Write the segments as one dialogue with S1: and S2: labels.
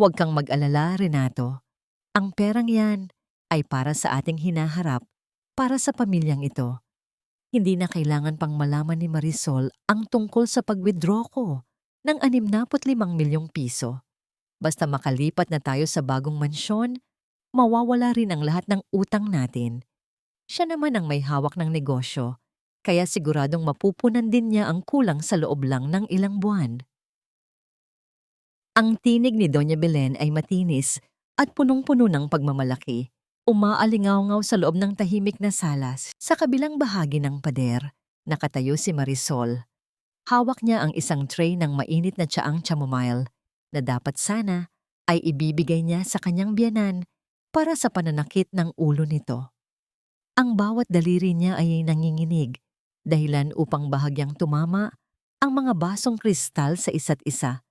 S1: Huwag kang mag-alala, Renato. Ang perang yan ay para sa ating hinaharap, para sa pamilyang ito. Hindi na kailangan pang malaman ni Marisol ang tungkol sa pag-withdraw ko ng 65 milyong piso. Basta makalipat na tayo sa bagong mansyon, mawawala rin ang lahat ng utang natin. Siya naman ang may hawak ng negosyo, kaya siguradong mapupunan din niya ang kulang sa loob lang ng ilang buwan. Ang tinig ni Doña Belen ay matinis at punong-puno ng pagmamalaki. Umaalingaw-ngaw sa loob ng tahimik na salas. Sa kabilang bahagi ng pader, nakatayo si Marisol. Hawak niya ang isang tray ng mainit na tsaang chamomile na dapat sana ay ibibigay niya sa kanyang biyanan para sa pananakit ng ulo nito. Ang bawat daliri niya ay nanginginig, dahilan upang bahagyang tumama ang mga basong kristal sa isa't isa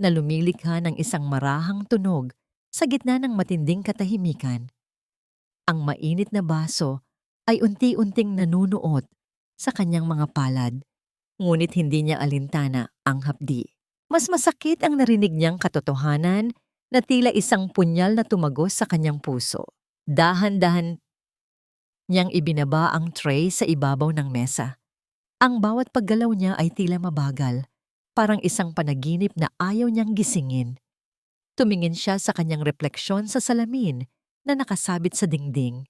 S1: na lumilikha ng isang marahang tunog sa gitna ng matinding katahimikan. Ang mainit na baso ay unti-unting nanunuot sa kanyang mga palad, ngunit hindi niya alintana ang hapdi. Mas masakit ang narinig niyang katotohanan na tila isang punyal na tumagos sa kanyang puso. Dahan-dahan niyang ibinaba ang tray sa ibabaw ng mesa. Ang bawat paggalaw niya ay tila mabagal, parang isang panaginip na ayaw niyang gisingin. Tumingin siya sa kanyang refleksyon sa salamin na nakasabit sa dingding.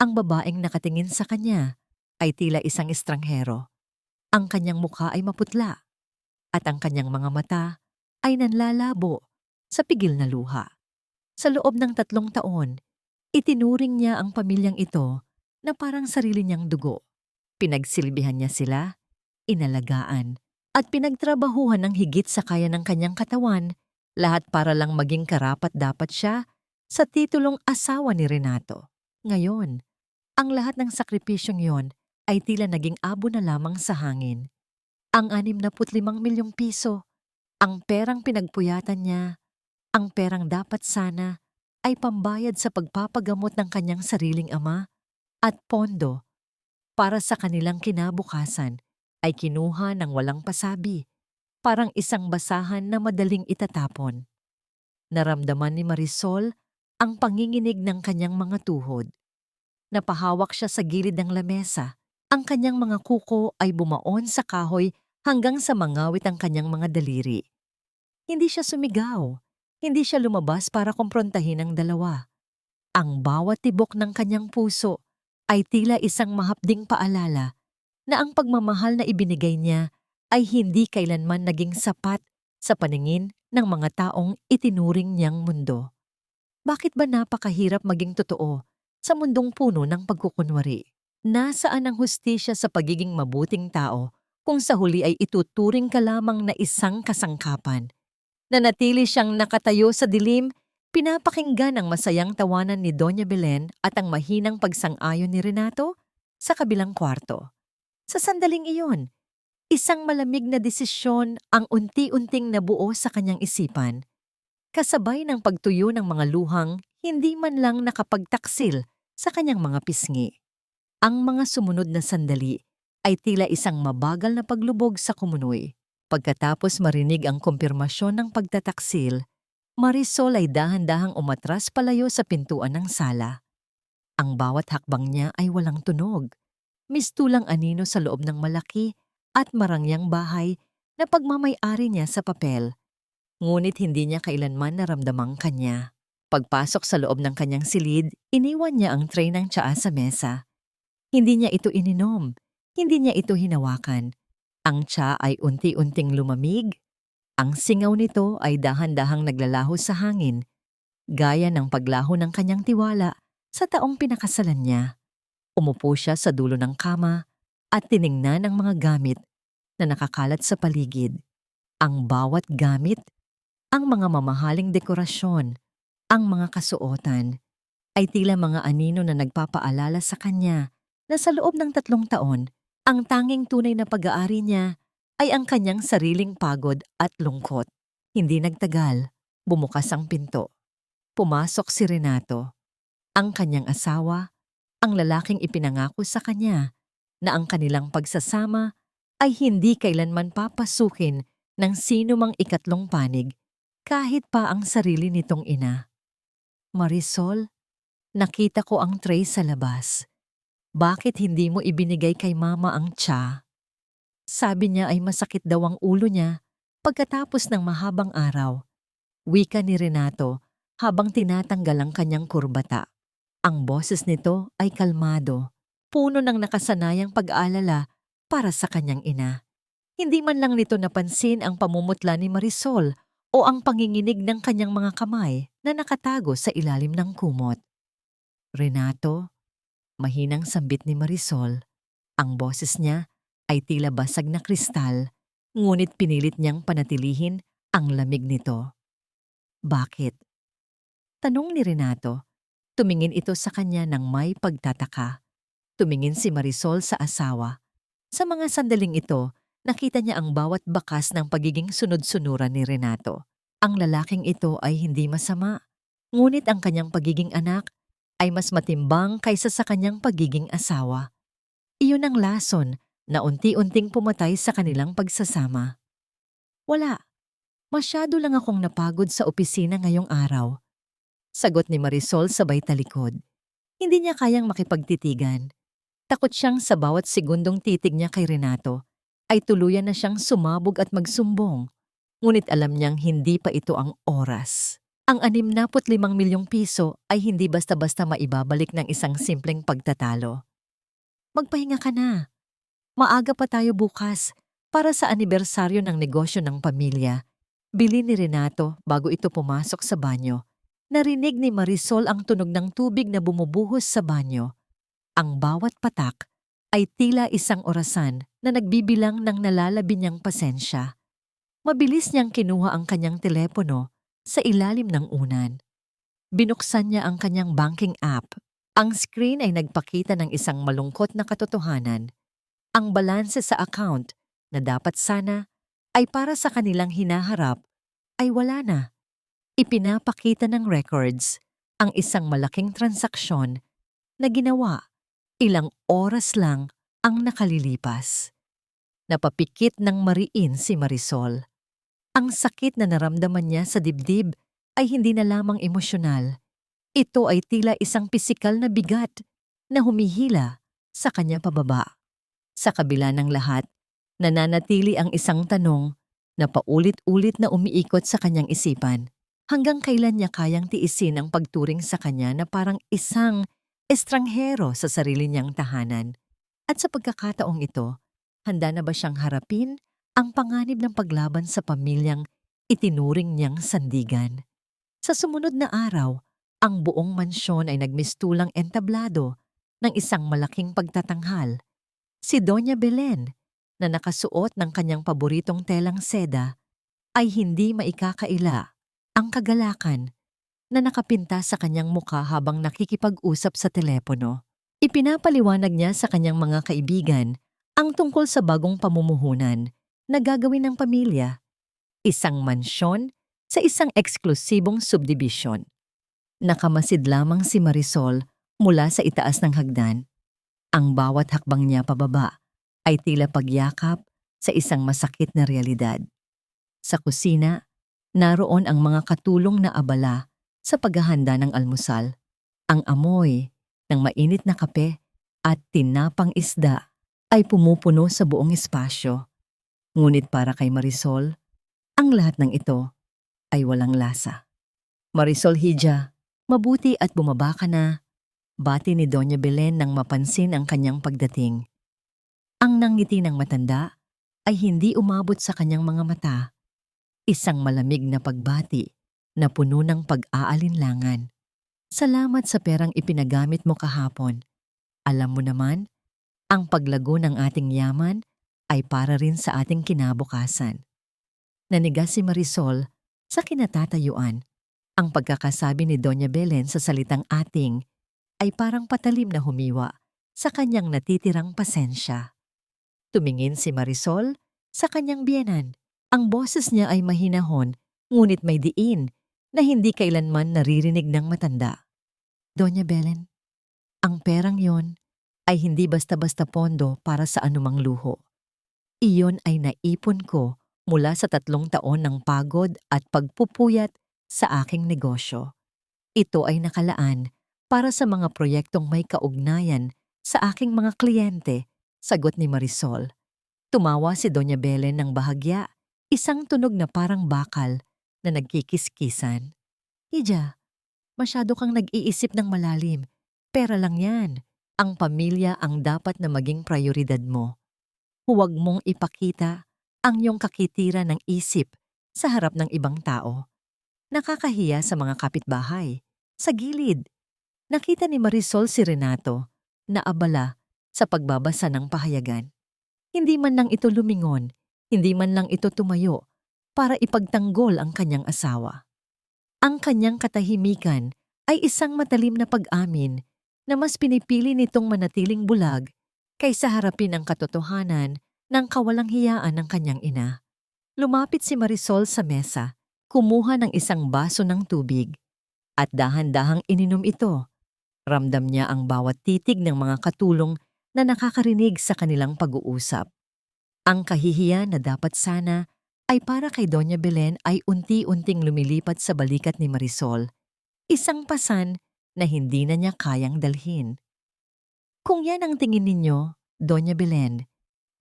S1: Ang babaeng nakatingin sa kanya ay tila isang estranghero. Ang kanyang mukha ay maputla at ang kanyang mga mata ay nanlalabo sa pigil na luha. Sa loob ng 3 taon, itinuring niya ang pamilyang ito na parang sarili niyang dugo. Pinagsilbihan niya sila, inalagaan, at pinagtrabahuhan ng higit sa kaya ng kanyang katawan, lahat para lang maging karapat-dapat siya sa titulong asawa ni Renato. Ngayon, ang lahat ng sakripisyong yon ay tila naging abo na lamang sa hangin. Ang 65 milyong piso, ang perang pinagpuyatan niya, ang perang dapat sana ay pambayad sa pagpapagamot ng kanyang sariling ama at pondo para sa kanilang kinabukasan ay kinuha ng walang pasabi, parang isang basahan na madaling itatapon. Naramdaman ni Marisol ang panginginig ng kanyang mga tuhod. Napahawak siya sa gilid ng lamesa. Ang kanyang mga kuko ay bumaon sa kahoy hanggang sa mangawit ang kanyang mga daliri. Hindi siya sumigaw. Hindi siya lumabas para kumprontahin ang dalawa. Ang bawat tibok ng kanyang puso ay tila isang mahapding paalala na ang pagmamahal na ibinigay niya ay hindi kailanman naging sapat sa paningin ng mga taong itinuring niyang mundo. Bakit ba napakahirap maging totoo sa mundong puno ng pagkukunwari? Nasaan ang hustisya sa pagiging mabuting tao kung sa huli ay ituturing ka lamang na isang kasangkapan? Nanatili siyang nakatayo sa dilim, pinapakinggan ang masayang tawanan ni Doña Belen at ang mahinang pagsang-ayon ni Renato sa kabilang kwarto. Sa sandaling iyon, isang malamig na desisyon ang unti-unting nabuo sa kanyang isipan, kasabay ng pagtuyo ng mga luhang hindi man lang nakapagtaksil sa kanyang mga pisngi. Ang mga sumunod na sandali ay tila isang mabagal na paglubog sa kumunoy. Pagkatapos marinig ang kumpirmasyon ng pagtataksil, Marisol ay dahan-dahang umatras palayo sa pintuan ng sala. Ang bawat hakbang niya ay walang tunog. Mistulang anino sa loob ng malaki at marangyang bahay na pagmamay-ari niya sa papel. Ngunit hindi niya kailanman naramdamang kanya. Pagpasok sa loob ng kanyang silid, iniwan niya ang tray ng tsaa sa mesa. Hindi niya ito ininom, hindi niya ito hinawakan. Ang tsaa ay unti-unting lumamig. Ang singaw nito ay dahan-dahang naglalaho sa hangin, gaya ng paglaho ng kanyang tiwala sa taong pinakasalan niya. Umupo siya sa dulo ng kama at tiningnan ang mga gamit na nakakalat sa paligid. Ang bawat gamit, ang mga mamahaling dekorasyon, ang mga kasuotan, ay tila mga anino na nagpapaalala sa kanya na sa loob ng 3 taon, ang tanging tunay na pag-aari niya ay ang kanyang sariling pagod at lungkot. Hindi nagtagal, bumukas ang pinto. Pumasok si Renato, ang kanyang asawa, ang lalaking ipinangako sa kanya na ang kanilang pagsasama ay hindi kailanman papasukin ng sino mang ikatlong panig kahit pa ang sarili nitong ina. Marisol, nakita ko ang tray sa labas. Bakit hindi mo ibinigay kay mama ang tsa? Sabi niya ay masakit daw ang ulo niya pagkatapos ng mahabang araw. Wika ni Renato habang tinatanggal ang kanyang kurbata. Ang boses nito ay kalmado, puno ng nakasanayang pag-aalala para sa kanyang ina. Hindi man lang nito napansin ang pamumutla ni Marisol o ang panginginig ng kanyang mga kamay na nakatago sa ilalim ng kumot. Renato, mahinang sambit ni Marisol. Ang boses niya ay tila basag na kristal, ngunit pinilit niyang panatilihin ang lamig nito. Bakit? Tanong ni Renato. Tumingin ito sa kanya ng may pagtataka. Tumingin si Marisol sa asawa. Sa mga sandaling ito, nakita niya ang bawat bakas ng pagiging sunod-sunuran ni Renato. Ang lalaking ito ay hindi masama, ngunit ang kanyang pagiging anak ay mas matimbang kaysa sa kanyang pagiging asawa. Iyon ang lason na unti-unting pumatay sa kanilang pagsasama. Wala. Masyado lang akong napagod sa opisina ngayong araw. Sagot ni Marisol sabay talikod. Hindi niya kayang makipagtitigan. Takot siyang sa bawat segundong titig niya kay Renato ay tuluyan na siyang sumabog at magsumbong. Ngunit alam niyang hindi pa ito ang oras. Ang 65 milyong piso ay hindi basta-basta maibabalik ng isang simpleng pagtatalo. Magpahinga ka na. Maaga pa tayo bukas para sa anibersaryo ng negosyo ng pamilya. Bili ni Renato bago ito pumasok sa banyo. Narinig ni Marisol ang tunog ng tubig na bumubuhos sa banyo. Ang bawat patak ay tila isang orasan na nagbibilang ng nalalabi niyang pasensya. Mabilis niyang kinuha ang kanyang telepono sa ilalim ng unan. Binuksan niya ang kanyang banking app. Ang screen ay nagpakita ng isang malungkot na katotohanan. Ang balanse sa account na dapat sana ay para sa kanilang hinaharap ay wala na. Ipinapakita ng records ang isang malaking transaksyon na ginawa ilang oras lang ang nakalilipas. Napapikit ng mariin si Marisol. Ang sakit na naramdaman niya sa dibdib ay hindi na lamang emosyonal. Ito ay tila isang pisikal na bigat na humihila sa kanya pababa. Sa kabila ng lahat, nananatili ang isang tanong na paulit-ulit na umiikot sa kanyang isipan. Hanggang kailan niya kayang tiisin ang pagturing sa kanya na parang isang estranghero sa sarili niyang tahanan? At sa pagkakataong ito, handa na ba siyang harapin ang panganib ng paglaban sa pamilyang itinuring niyang sandigan? Sa sumunod na araw, ang buong mansyon ay nagmistulang entablado ng isang malaking pagtatanghal. Si Doña Belen, na nakasuot ng kanyang paboritong telang seda, ay hindi maikakaila ang kagalakan na nakapinta sa kanyang mukha habang nakikipag-usap sa telepono. Ipinapaliwanag niya sa kanyang mga kaibigan ang tungkol sa bagong pamumuhunan na gagawin ng pamilya. Isang mansyon sa isang eksklusibong subdivision. Nakamasid lamang si Marisol mula sa itaas ng hagdan. Ang bawat hakbang niya pababa ay tila pagyakap sa isang masakit na realidad. Sa kusina, naroon ang mga katulong na abala sa paghahanda ng almusal. Ang amoy ng mainit na kape at tinapang isda ay pumupuno sa buong espasyo. Ngunit para kay Marisol, ang lahat ng ito ay walang lasa. Marisol Hija, mabuti at bumaba ka na, bati ni Doña Belen nang mapansin ang kanyang pagdating. Ang nangiti ng matanda ay hindi umabot sa kanyang mga mata. Isang malamig na pagbati na puno ng pag-aalinlangan. Salamat sa perang ipinagamit mo kahapon. Alam mo naman, ang paglago ng ating yaman ay para rin sa ating kinabukasan. Nanigas si Marisol sa kinatatayuan. Ang pagkakasabi ni Doña Belen sa salitang ating ay parang patalim na humiwa sa kanyang natitirang pasensya. Tumingin si Marisol sa kanyang biyenan. Ang boses niya ay mahinahon, ngunit may diin na hindi kailanman naririnig ng matanda. Doña Belen, ang perang yon ay hindi basta-basta pondo para sa anumang luho. Iyon ay naipon ko mula sa 3 taon ng pagod at pagpupuyat sa aking negosyo. Ito ay nakalaan para sa mga proyektong may kaugnayan sa aking mga kliyente, sagot ni Marisol. Tumawa si Doña Belen ng bahagya, isang tunog na parang bakal na nagkikiskisan. Ija, masyado kang nag-iisip ng malalim. Pera lang yan. Ang pamilya ang dapat na maging prioridad mo. Huwag mong ipakita ang iyong kakitira ng isip sa harap ng ibang tao. Nakakahiya sa mga kapitbahay. Sa gilid, nakita ni Marisol si Renato na abala sa pagbabasa ng pahayagan. Hindi man lang ito lumingon, hindi man lang ito tumayo para ipagtanggol ang kanyang asawa. Ang kanyang katahimikan ay isang matalim na pag-amin na mas pinipili nitong manatiling bulag kaysa harapin ang katotohanan ng kawalang hiyaan ng kanyang ina. Lumapit si Marisol sa mesa, kumuha ng isang baso ng tubig, at dahan-dahang ininom ito. Ramdam niya ang bawat titig ng mga katulong na nakakarinig sa kanilang pag-uusap. Ang kahihiyan na dapat sana ay para kay Doña Belen ay unti-unting lumilipat sa balikat ni Marisol, isang pasan na hindi na niya kayang dalhin. Kung yan ang tingin ninyo, Doña Belen,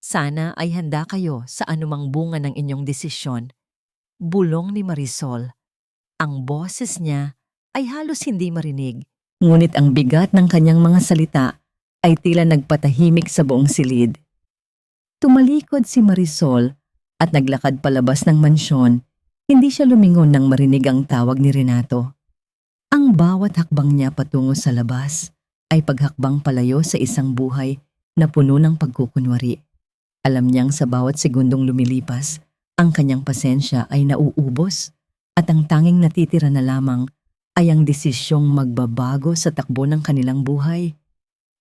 S1: sana ay handa kayo sa anumang bunga ng inyong desisyon. Bulong ni Marisol. Ang boses niya ay halos hindi marinig, ngunit ang bigat ng kanyang mga salita ay tila nagpatahimik sa buong silid. Tumalikod si Marisol at naglakad palabas ng mansyon. Hindi siya lumingon nang marinig ang tawag ni Renato. Ang bawat hakbang niya patungo sa labas ay paghakbang palayo sa isang buhay na puno ng pagkukunwari. Alam niyang sa bawat segundong lumilipas, ang kanyang pasensya ay nauubos at ang tanging natitira na lamang ay ang desisyong magbabago sa takbo ng kanilang buhay.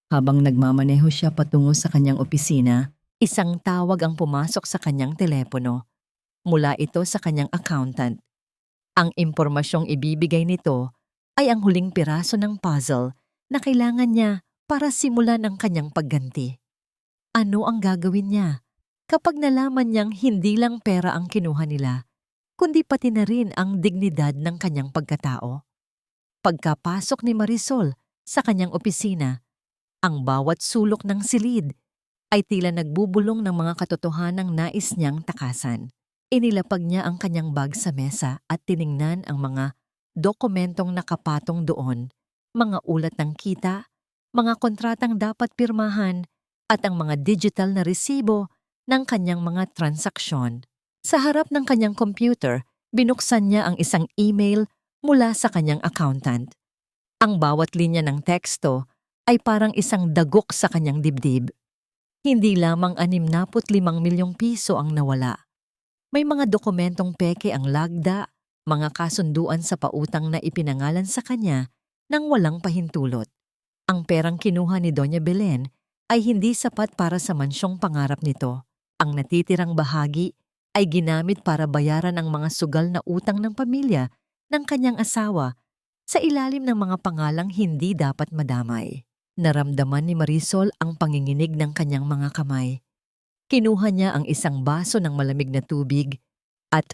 S1: Habang nagmamaneho siya patungo sa kanyang opisina, isang tawag ang pumasok sa kanyang telepono. Mula ito sa kanyang accountant. Ang impormasyong ibibigay nito ay ang huling piraso ng puzzle na kailangan niya para simulan ang kanyang pagganti. Ano ang gagawin niya kapag nalaman niyang hindi lang pera ang kinuha nila, kundi pati na rin ang dignidad ng kanyang pagkatao? Pagkapasok ni Marisol sa kanyang opisina, ang bawat sulok ng silid ay tila nagbubulong ng mga katotohanang nais niyang takasan. Inilapag niya ang kanyang bag sa mesa at tiningnan ang mga dokumentong nakapatong doon, mga ulat ng kita, mga kontratang dapat pirmahan, at ang mga digital na resibo ng kanyang mga transaksyon. Sa harap ng kanyang computer, binuksan niya ang isang email mula sa kanyang accountant. Ang bawat linya ng teksto ay parang isang dagok sa kanyang dibdib. Hindi lamang 65 milyong piso ang nawala. May mga dokumentong peke ang lagda, mga kasunduan sa pautang na ipinangalan sa kanya nang walang pahintulot. Ang perang kinuha ni Doña Belen ay hindi sapat para sa mansyong pangarap nito. Ang natitirang bahagi ay ginamit para bayaran ang mga sugal na utang ng pamilya ng kanyang asawa sa ilalim ng mga pangalang hindi dapat madamay. Naramdaman ni Marisol ang panginginig ng kanyang mga kamay. Kinuha niya ang isang baso ng malamig na tubig at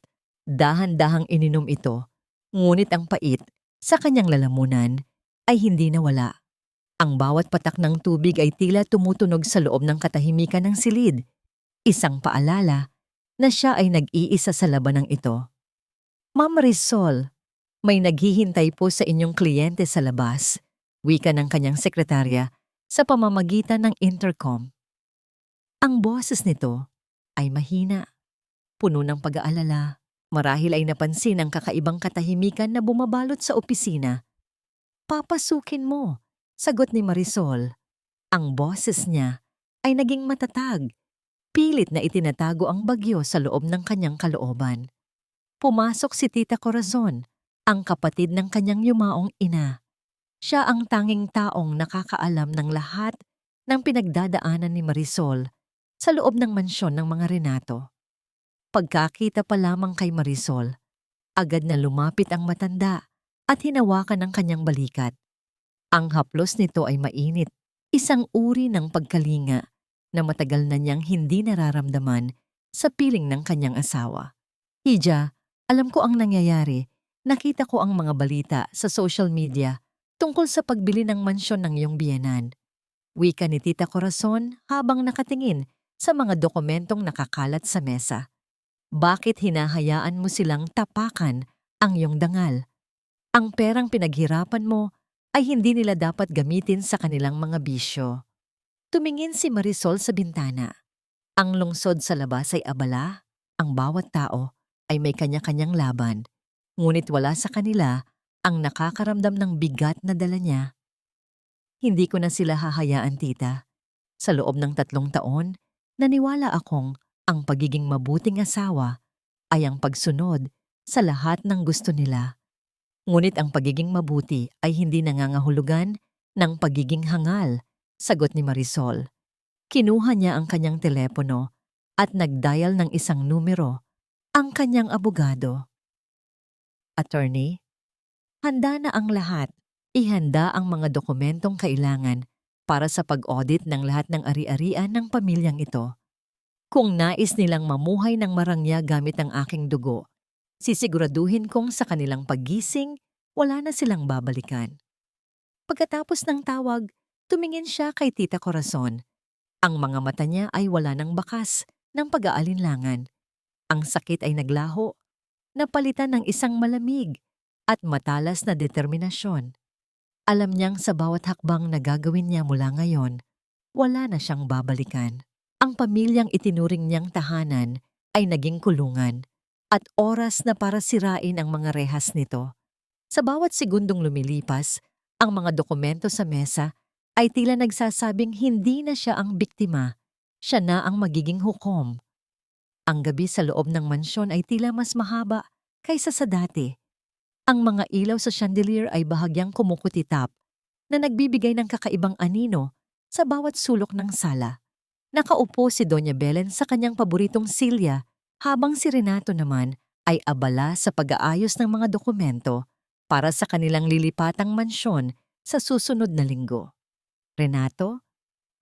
S1: dahan-dahang ininom ito, ngunit ang pait sa kanyang lalamunan ay hindi nawala. Ang bawat patak ng tubig ay tila tumutunog sa loob ng katahimikan ng silid, isang paalala na siya ay nag-iisa sa labanang ito. Ma'am Marisol, may naghihintay po sa inyong kliyente sa labas, wika ng kanyang sekretarya sa pamamagitan ng intercom. Ang boses nito ay mahina, puno ng pag-aalala. Marahil ay napansin ang kakaibang katahimikan na bumabalot sa opisina. Papasukin mo, sagot ni Marisol. Ang boses niya ay naging matatag. Pilit na itinatago ang bagyo sa loob ng kanyang kalooban. Pumasok si Tita Corazon, ang kapatid ng kanyang yumaong ina. Siya ang tanging taong nakakaalam ng lahat ng pinagdadaanan ni Marisol sa loob ng mansyon ng mga Renato. Pagkakita pa lamang kay Marisol, agad na lumapit ang matanda at hinawakan ang kanyang balikat. Ang haplos nito ay mainit, isang uri ng pagkalinga na matagal na niyang hindi nararamdaman sa piling ng kanyang asawa. Hija, alam ko ang nangyayari. Nakita ko ang mga balita sa social media tungkol sa pagbili ng mansyon ng iyong biyenan. Wika ni Tita Corazon habang nakatingin sa mga dokumentong nakakalat sa mesa. Bakit hinahayaan mo silang tapakan ang iyong dangal? Ang perang pinaghirapan mo ay hindi nila dapat gamitin sa kanilang mga bisyo. Tumingin si Marisol sa bintana. Ang lungsod sa labas ay abala, ang bawat tao ay may kanya-kanyang laban, ngunit wala sa kanila ang nakakaramdam ng bigat na dala niya. Hindi ko na sila hahayaan, tita. Sa loob ng 3 taon, naniwala akong ang pagiging mabuting asawa ay ang pagsunod sa lahat ng gusto nila. Ngunit ang pagiging mabuti ay hindi nangangahulugan ng pagiging hangal, sagot ni Marisol. Kinuha niya ang kanyang telepono at nag-dial ng isang numero, ang kanyang abogado. Attorney, handa na ang lahat. Ihanda ang mga dokumentong kailangan para sa pag-audit ng lahat ng ari-arian ng pamilyang ito. Kung nais nilang mamuhay ng marangya gamit ang aking dugo, sisiguraduhin kong sa kanilang paggising, wala na silang babalikan. Pagkatapos ng tawag, tumingin siya kay Tita Corazon. Ang mga mata niya ay wala ng bakas ng pag-aalinlangan. Ang sakit ay naglaho, napalitan ng isang malamig at matalas na determinasyon. Alam niyang sa bawat hakbang na gagawin niya mula ngayon, wala na siyang babalikan. Ang pamilyang itinuring niyang tahanan ay naging kulungan at oras na para sirain ang mga rehas nito. Sa bawat segundong lumilipas, ang mga dokumento sa mesa ay tila nagsasabing hindi na siya ang biktima, siya na ang magiging hukom. Ang gabi sa loob ng mansyon ay tila mas mahaba kaysa sa dati. Ang mga ilaw sa chandelier ay bahagyang kumukutitap na nagbibigay ng kakaibang anino sa bawat sulok ng sala. Nakaupo si Doña Belen sa kanyang paboritong silya habang si Renato naman ay abala sa pag-aayos ng mga dokumento para sa kanilang lilipatang mansyon sa susunod na linggo. Renato,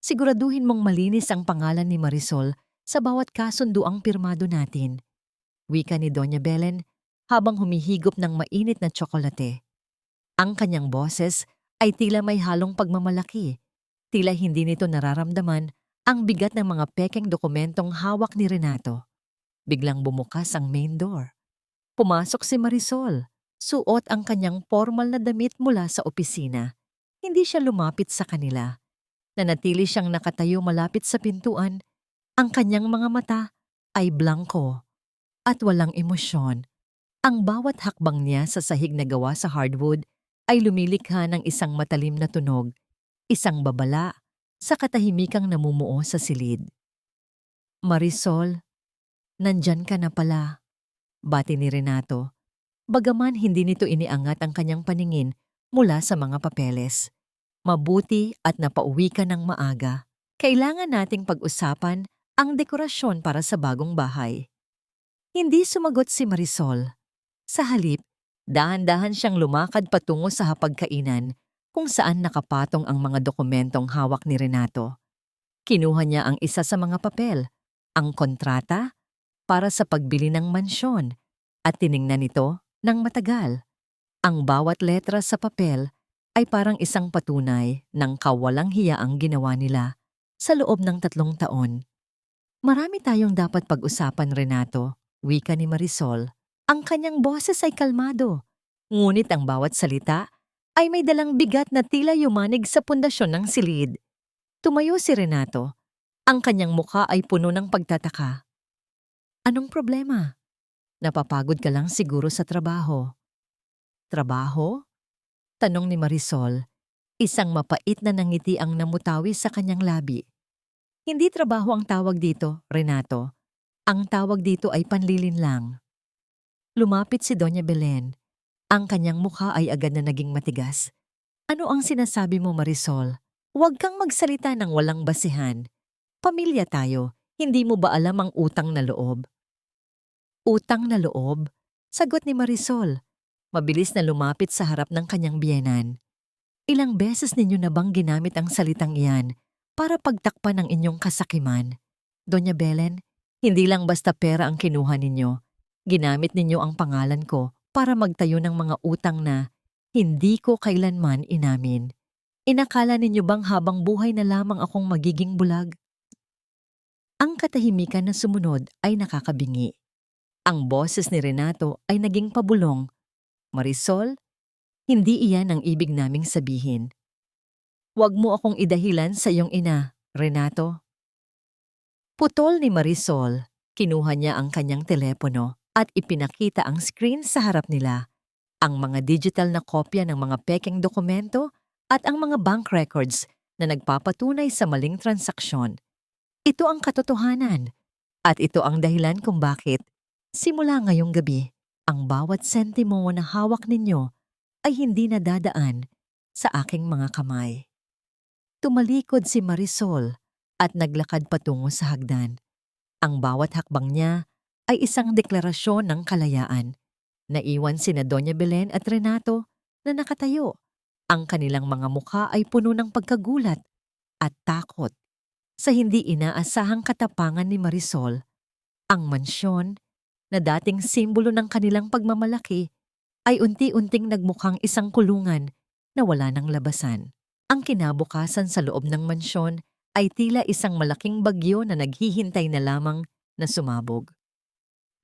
S1: siguraduhin mong malinis ang pangalan ni Marisol sa bawat kasunduang pirmado natin. Wika ni Doña Belen habang humihigop ng mainit na tsokolate. Ang kanyang boses ay tila may halong pagmamalaki. Tila hindi nito nararamdaman ang bigat ng mga pekeng dokumentong hawak ni Renato. Biglang bumukas ang main door. Pumasok si Marisol. Suot ang kanyang formal na damit mula sa opisina. Hindi siya lumapit sa kanila. Nanatili siyang nakatayo malapit sa pintuan. Ang kanyang mga mata ay blanko at walang emosyon. Ang bawat hakbang niya sa sahig na gawa sa hardwood ay lumilikha ng isang matalim na tunog, isang babala sa katahimikang namumuo sa silid. Marisol, nandyan ka na pala, bati ni Renato. Bagaman hindi nito iniangat ang kanyang paningin mula sa mga papeles. Mabuti at napauwi ka ng maaga. Kailangan nating pag-usapan ang dekorasyon para sa bagong bahay. Hindi sumagot si Marisol. Sa halip, dahan-dahan siyang lumakad patungo sa hapagkainan kung saan nakapatong ang mga dokumentong hawak ni Renato. Kinuha niya ang isa sa mga papel, ang kontrata, para sa pagbili ng mansyon at tiningnan ito ng matagal. Ang bawat letra sa papel ay parang isang patunay ng kawalang hiyaang ginawa nila sa loob ng 3 taon. Marami tayong dapat pag-usapan, Renato, wika ni Marisol. Ang kanyang boses ay kalmado, ngunit ang bawat salita ay may dalang bigat na tila yumanig sa pundasyon ng silid. Tumayo si Renato. Ang kanyang mukha ay puno ng pagtataka. Anong problema? Napapagod ka lang siguro sa trabaho. Trabaho? Tanong ni Marisol. Isang mapait na nangiti ang namutawi sa kanyang labi. Hindi trabaho ang tawag dito, Renato. Ang tawag dito ay panlilinlang. Lumapit si Doña Belen. Ang kanyang mukha ay agad na naging matigas. Ano ang sinasabi mo, Marisol? Huwag kang magsalita ng walang basihan. Pamilya tayo, hindi mo ba alam ang utang na loob? Utang na loob? Sagot ni Marisol. Mabilis na lumapit sa harap ng kanyang biyenan. Ilang beses ninyo na bang ginamit ang salitang iyan para pagtakpan ang inyong kasakiman? Doña Belen, Hindi lang basta pera ang kinuha ninyo. Ginamit ninyo ang pangalan ko para magtayo ng mga utang na hindi ko kailanman inamin. Inakala ninyo bang habang buhay na lamang akong magiging bulag? Ang katahimikan na sumunod ay nakakabingi. Ang boses ni Renato ay naging pabulong. Marisol, hindi iyan ang ibig naming sabihin. Huwag mo akong idahilan sa iyong ina, Renato. Putol ni Marisol, kinuha niya ang kanyang telepono at ipinakita ang screen sa harap nila. Ang mga digital na kopya ng mga pekeng dokumento at ang mga bank records na nagpapatunay sa maling transaksyon. Ito ang katotohanan at ito ang dahilan kung bakit, simula ngayong gabi, ang bawat sentimo na hawak ninyo ay hindi nadadaan sa aking mga kamay. Tumalikod si Marisol at naglakad patungo sa hagdan. Ang bawat hakbang niya ay isang deklarasyon ng kalayaan. Naiwan sina Doña Belen at Renato na nakatayo. Ang kanilang mga mukha ay puno ng pagkagulat at takot. Sa hindi inaasahang katapangan ni Marisol, ang mansyon na dating simbolo ng kanilang pagmamalaki ay unti-unting nagmukhang isang kulungan na wala ng labasan. Ang kinabukasan sa loob ng mansyon ay tila isang malaking bagyo na naghihintay na lamang na sumabog.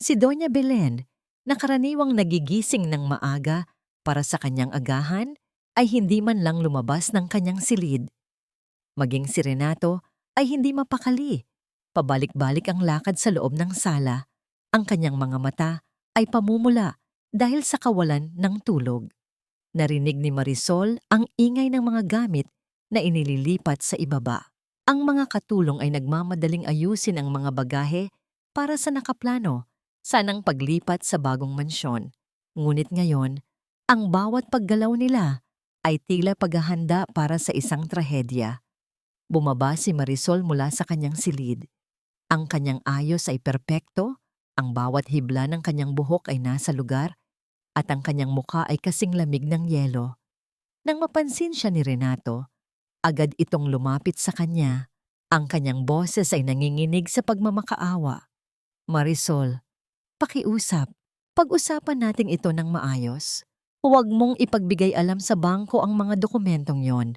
S1: Si Doña Belen, na karaniwang nagigising ng maaga para sa kanyang agahan, ay hindi man lang lumabas ng kanyang silid. Maging si Renato ay hindi mapakali. Pabalik-balik ang lakad sa loob ng sala. Ang kanyang mga mata ay pamumula dahil sa kawalan ng tulog. Narinig ni Marisol ang ingay ng mga gamit na inililipat sa ibaba. Ang mga katulong ay nagmamadaling ayusin ang mga bagahe para sa nakaplano, sanang paglipat sa bagong mansyon. Ngunit ngayon, ang bawat paggalaw nila ay tila paghahanda para sa isang trahedya. Bumaba si Marisol mula sa kanyang silid. Ang kanyang ayos ay perpekto, ang bawat hibla ng kanyang buhok ay nasa lugar, at ang kanyang mukha ay kasing lamig ng yelo. Nang mapansin siya ni Renato, agad itong lumapit sa kanya. Ang kanyang boses ay nanginginig sa pagmamakaawa. Marisol, pakiusap. Pag-usapan natin ito ng maayos. Huwag mong ipagbigay alam sa bangko ang mga dokumentong yon.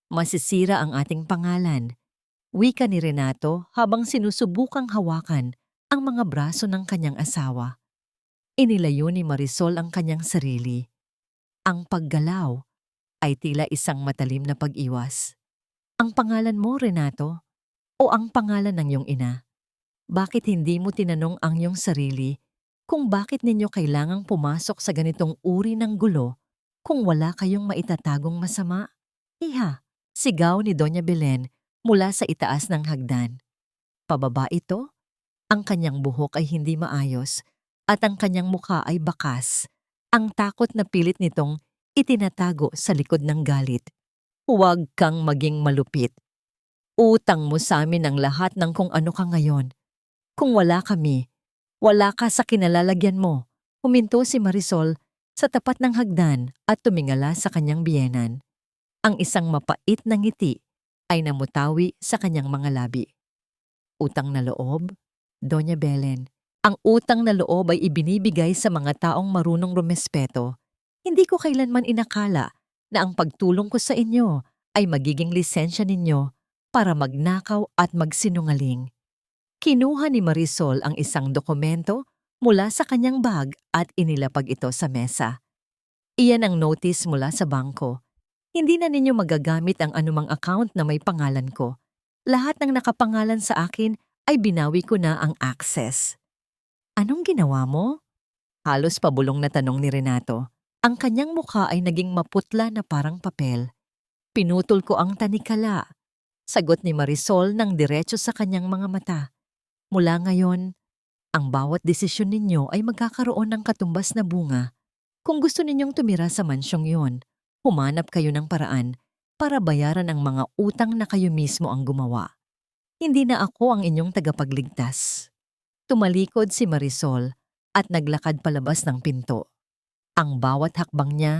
S1: Masisira ang ating pangalan. Wika ni Renato habang sinusubukang hawakan ang mga braso ng kanyang asawa. Inilayo ni Marisol ang kanyang sarili. Ang paggalaw ay tila isang matalim na pag-iwas. Ang pangalan mo, Renato? O ang pangalan ng iyong ina? Bakit hindi mo tinanong ang iyong sarili kung bakit ninyo kailangang pumasok sa ganitong uri ng gulo kung wala kayong maitatagong masama? Iha, sigaw ni Doña Belen mula sa itaas ng hagdan. Pababa ito, ang kanyang buhok ay hindi maayos at ang kanyang mukha ay bakas. Ang takot na pilit nitong itinatago sa likod ng galit. Huwag kang maging malupit. Utang mo sa amin ang lahat ng kung ano ka ngayon. Kung wala kami, wala ka sa kinalalagyan mo. Huminto si Marisol sa tapat ng hagdan at tumingala sa kanyang biyenan. Ang isang mapait na ngiti ay namutawi sa kanyang mga labi. Utang na loob? Doña Belen, ang utang na loob ay ibinibigay sa mga taong marunong rumespeto. Hindi ko kailanman inakala na ang pagtulong ko sa inyo ay magiging lisensya ninyo para magnakaw at magsinungaling. Kinuha ni Marisol ang isang dokumento mula sa kanyang bag at inilapag ito sa mesa. Iyan ang notice mula sa bangko. Hindi na ninyo magagamit ang anumang account na may pangalan ko. Lahat ng nakapangalan sa akin ay binawi ko na ang access. Anong ginawa mo? Halos pabulong na tanong ni Renato. Ang kanyang mukha ay naging maputla na parang papel. Pinutol ko ang tanikala. Sagot ni Marisol nang diretso sa kanyang mga mata. Mula ngayon, ang bawat desisyon ninyo ay magkakaroon ng katumbas na bunga. Kung gusto ninyong tumira sa mansyong yon, humanap kayo ng paraan para bayaran ang mga utang na kayo mismo ang gumawa. Hindi na ako ang inyong tagapagligtas. Tumalikod si Marisol at naglakad palabas ng pinto. Ang bawat hakbang niya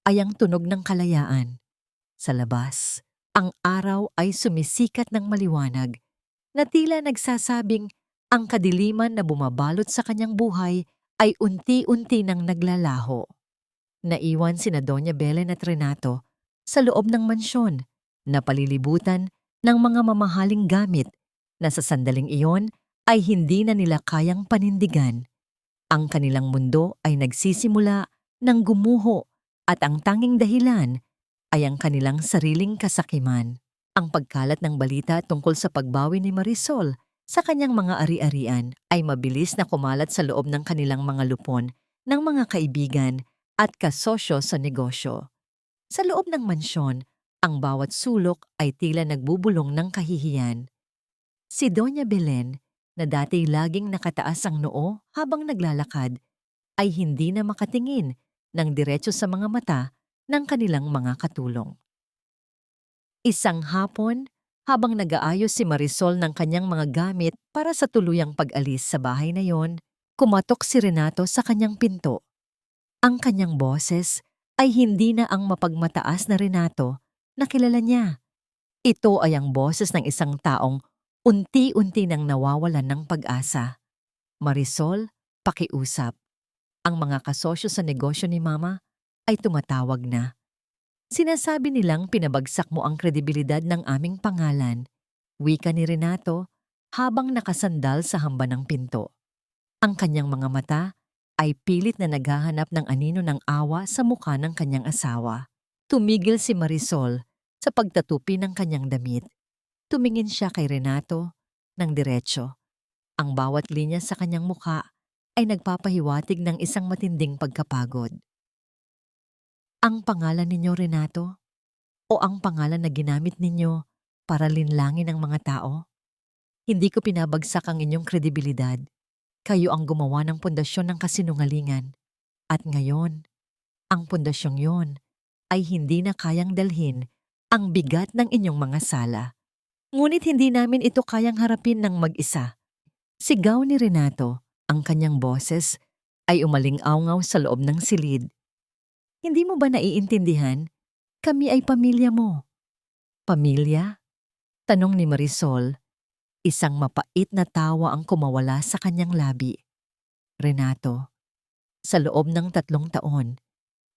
S1: ay ang tunog ng kalayaan. Sa labas, ang araw ay sumisikat ng maliwanag na tila nagsasabing Ang kadiliman na bumabalot sa kanyang buhay ay unti-unti nang naglalaho. Naiwan sina Doña Belen at Renato sa loob ng mansyon na palilibutan ng mga mamahaling gamit na sa sandaling iyon ay hindi na nila kayang panindigan. Ang kanilang mundo ay nagsisimula ng gumuho at ang tanging dahilan ay ang kanilang sariling kasakiman. Ang pagkalat ng balita tungkol sa pagbawi ni Marisol sa kanyang mga ari-arian ay mabilis na kumalat sa loob ng kanilang mga lupon ng mga kaibigan at kasosyo sa negosyo. Sa loob ng mansyon, ang bawat sulok ay tila nagbubulong ng kahihiyan. Si Doña Belen, na dati laging nakataas ang noo habang naglalakad, ay hindi na makatingin ng diretso sa mga mata ng kanilang mga katulong. Isang hapon, habang nag-aayos si Marisol ng kanyang mga gamit para sa tuluyang pag-alis sa bahay na yon, kumatok si Renato sa kanyang pinto. Ang kanyang boses ay hindi na ang mapagmataas na Renato na kilala niya. Ito ay ang boses ng isang taong unti-unti nang nawawalan ng pag-asa. Marisol, pakiusap. Ang mga kasosyo sa negosyo ni Mama ay tumatawag na. Sinasabi nilang pinabagsak mo ang kredibilidad ng aming pangalan, wika ni Renato habang nakasandal sa hamba ng pinto. Ang kanyang mga mata ay pilit na naghahanap ng anino ng awa sa mukha ng kanyang asawa. Tumigil si Marisol sa pagtatupi ng kanyang damit. Tumingin siya kay Renato ng diretso. Ang bawat linya sa kanyang mukha ay nagpapahiwatig ng isang matinding pagkapagod. Ang pangalan ninyo, Renato? O ang pangalan na ginamit ninyo para linlangin ang mga tao? Hindi ko pinabagsak ang inyong kredibilidad. Kayo ang gumawa ng pundasyon ng kasinungalingan. At ngayon, ang pundasyong yon ay hindi na kayang dalhin ang bigat ng inyong mga sala. Ngunit hindi namin ito kayang harapin ng mag-isa. Sigaw ni Renato, ang kanyang boses ay umaling-awngaw sa loob ng silid. Hindi mo ba naiintindihan? Kami ay pamilya mo. Pamilya? Tanong ni Marisol. Isang mapait na tawa ang kumawala sa kanyang labi. Renato, sa loob ng 3 taon,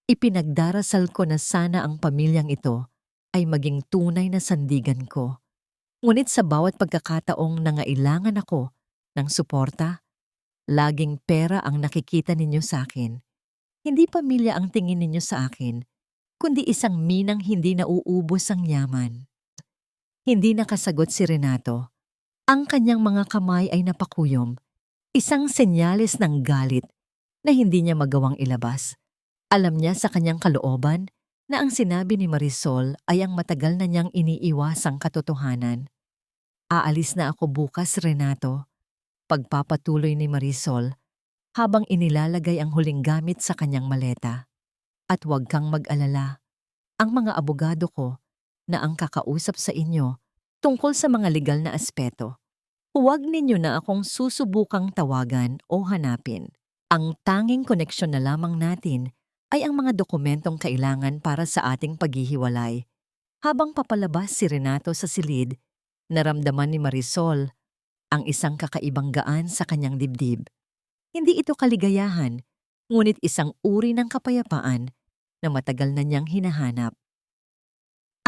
S1: ipinagdarasal ko na sana ang pamilyang ito ay maging tunay na sandigan ko. Ngunit sa bawat pagkakataong nangailangan ako ng suporta, laging pera ang nakikita ninyo sa akin. Hindi pamilya ang tingin ninyo sa akin, kundi isang minang hindi nauubos ang yaman. Hindi nakasagot si Renato. Ang kanyang mga kamay ay napakuyom, isang senyales ng galit na hindi niya magawang ilabas. Alam niya sa kanyang kalooban na ang sinabi ni Marisol ay ang matagal na niyang iniiwasang katotohanan. Aalis na ako bukas, Renato. Pagpapatuloy ni Marisol habang inilalagay ang huling gamit sa kanyang maleta. At huwag kang mag-alala. Ang mga abogado ko na ang kakausap sa inyo tungkol sa mga legal na aspeto. Huwag ninyo na akong susubukang tawagan o hanapin. Ang tanging koneksyon na lamang natin ay ang mga dokumentong kailangan para sa ating paghihiwalay. Habang papalabas si Renato sa silid, naramdaman ni Marisol ang isang kakaibang gaan sa kanyang dibdib. Hindi ito kaligayahan, ngunit isang uri ng kapayapaan na matagal na niyang hinahanap.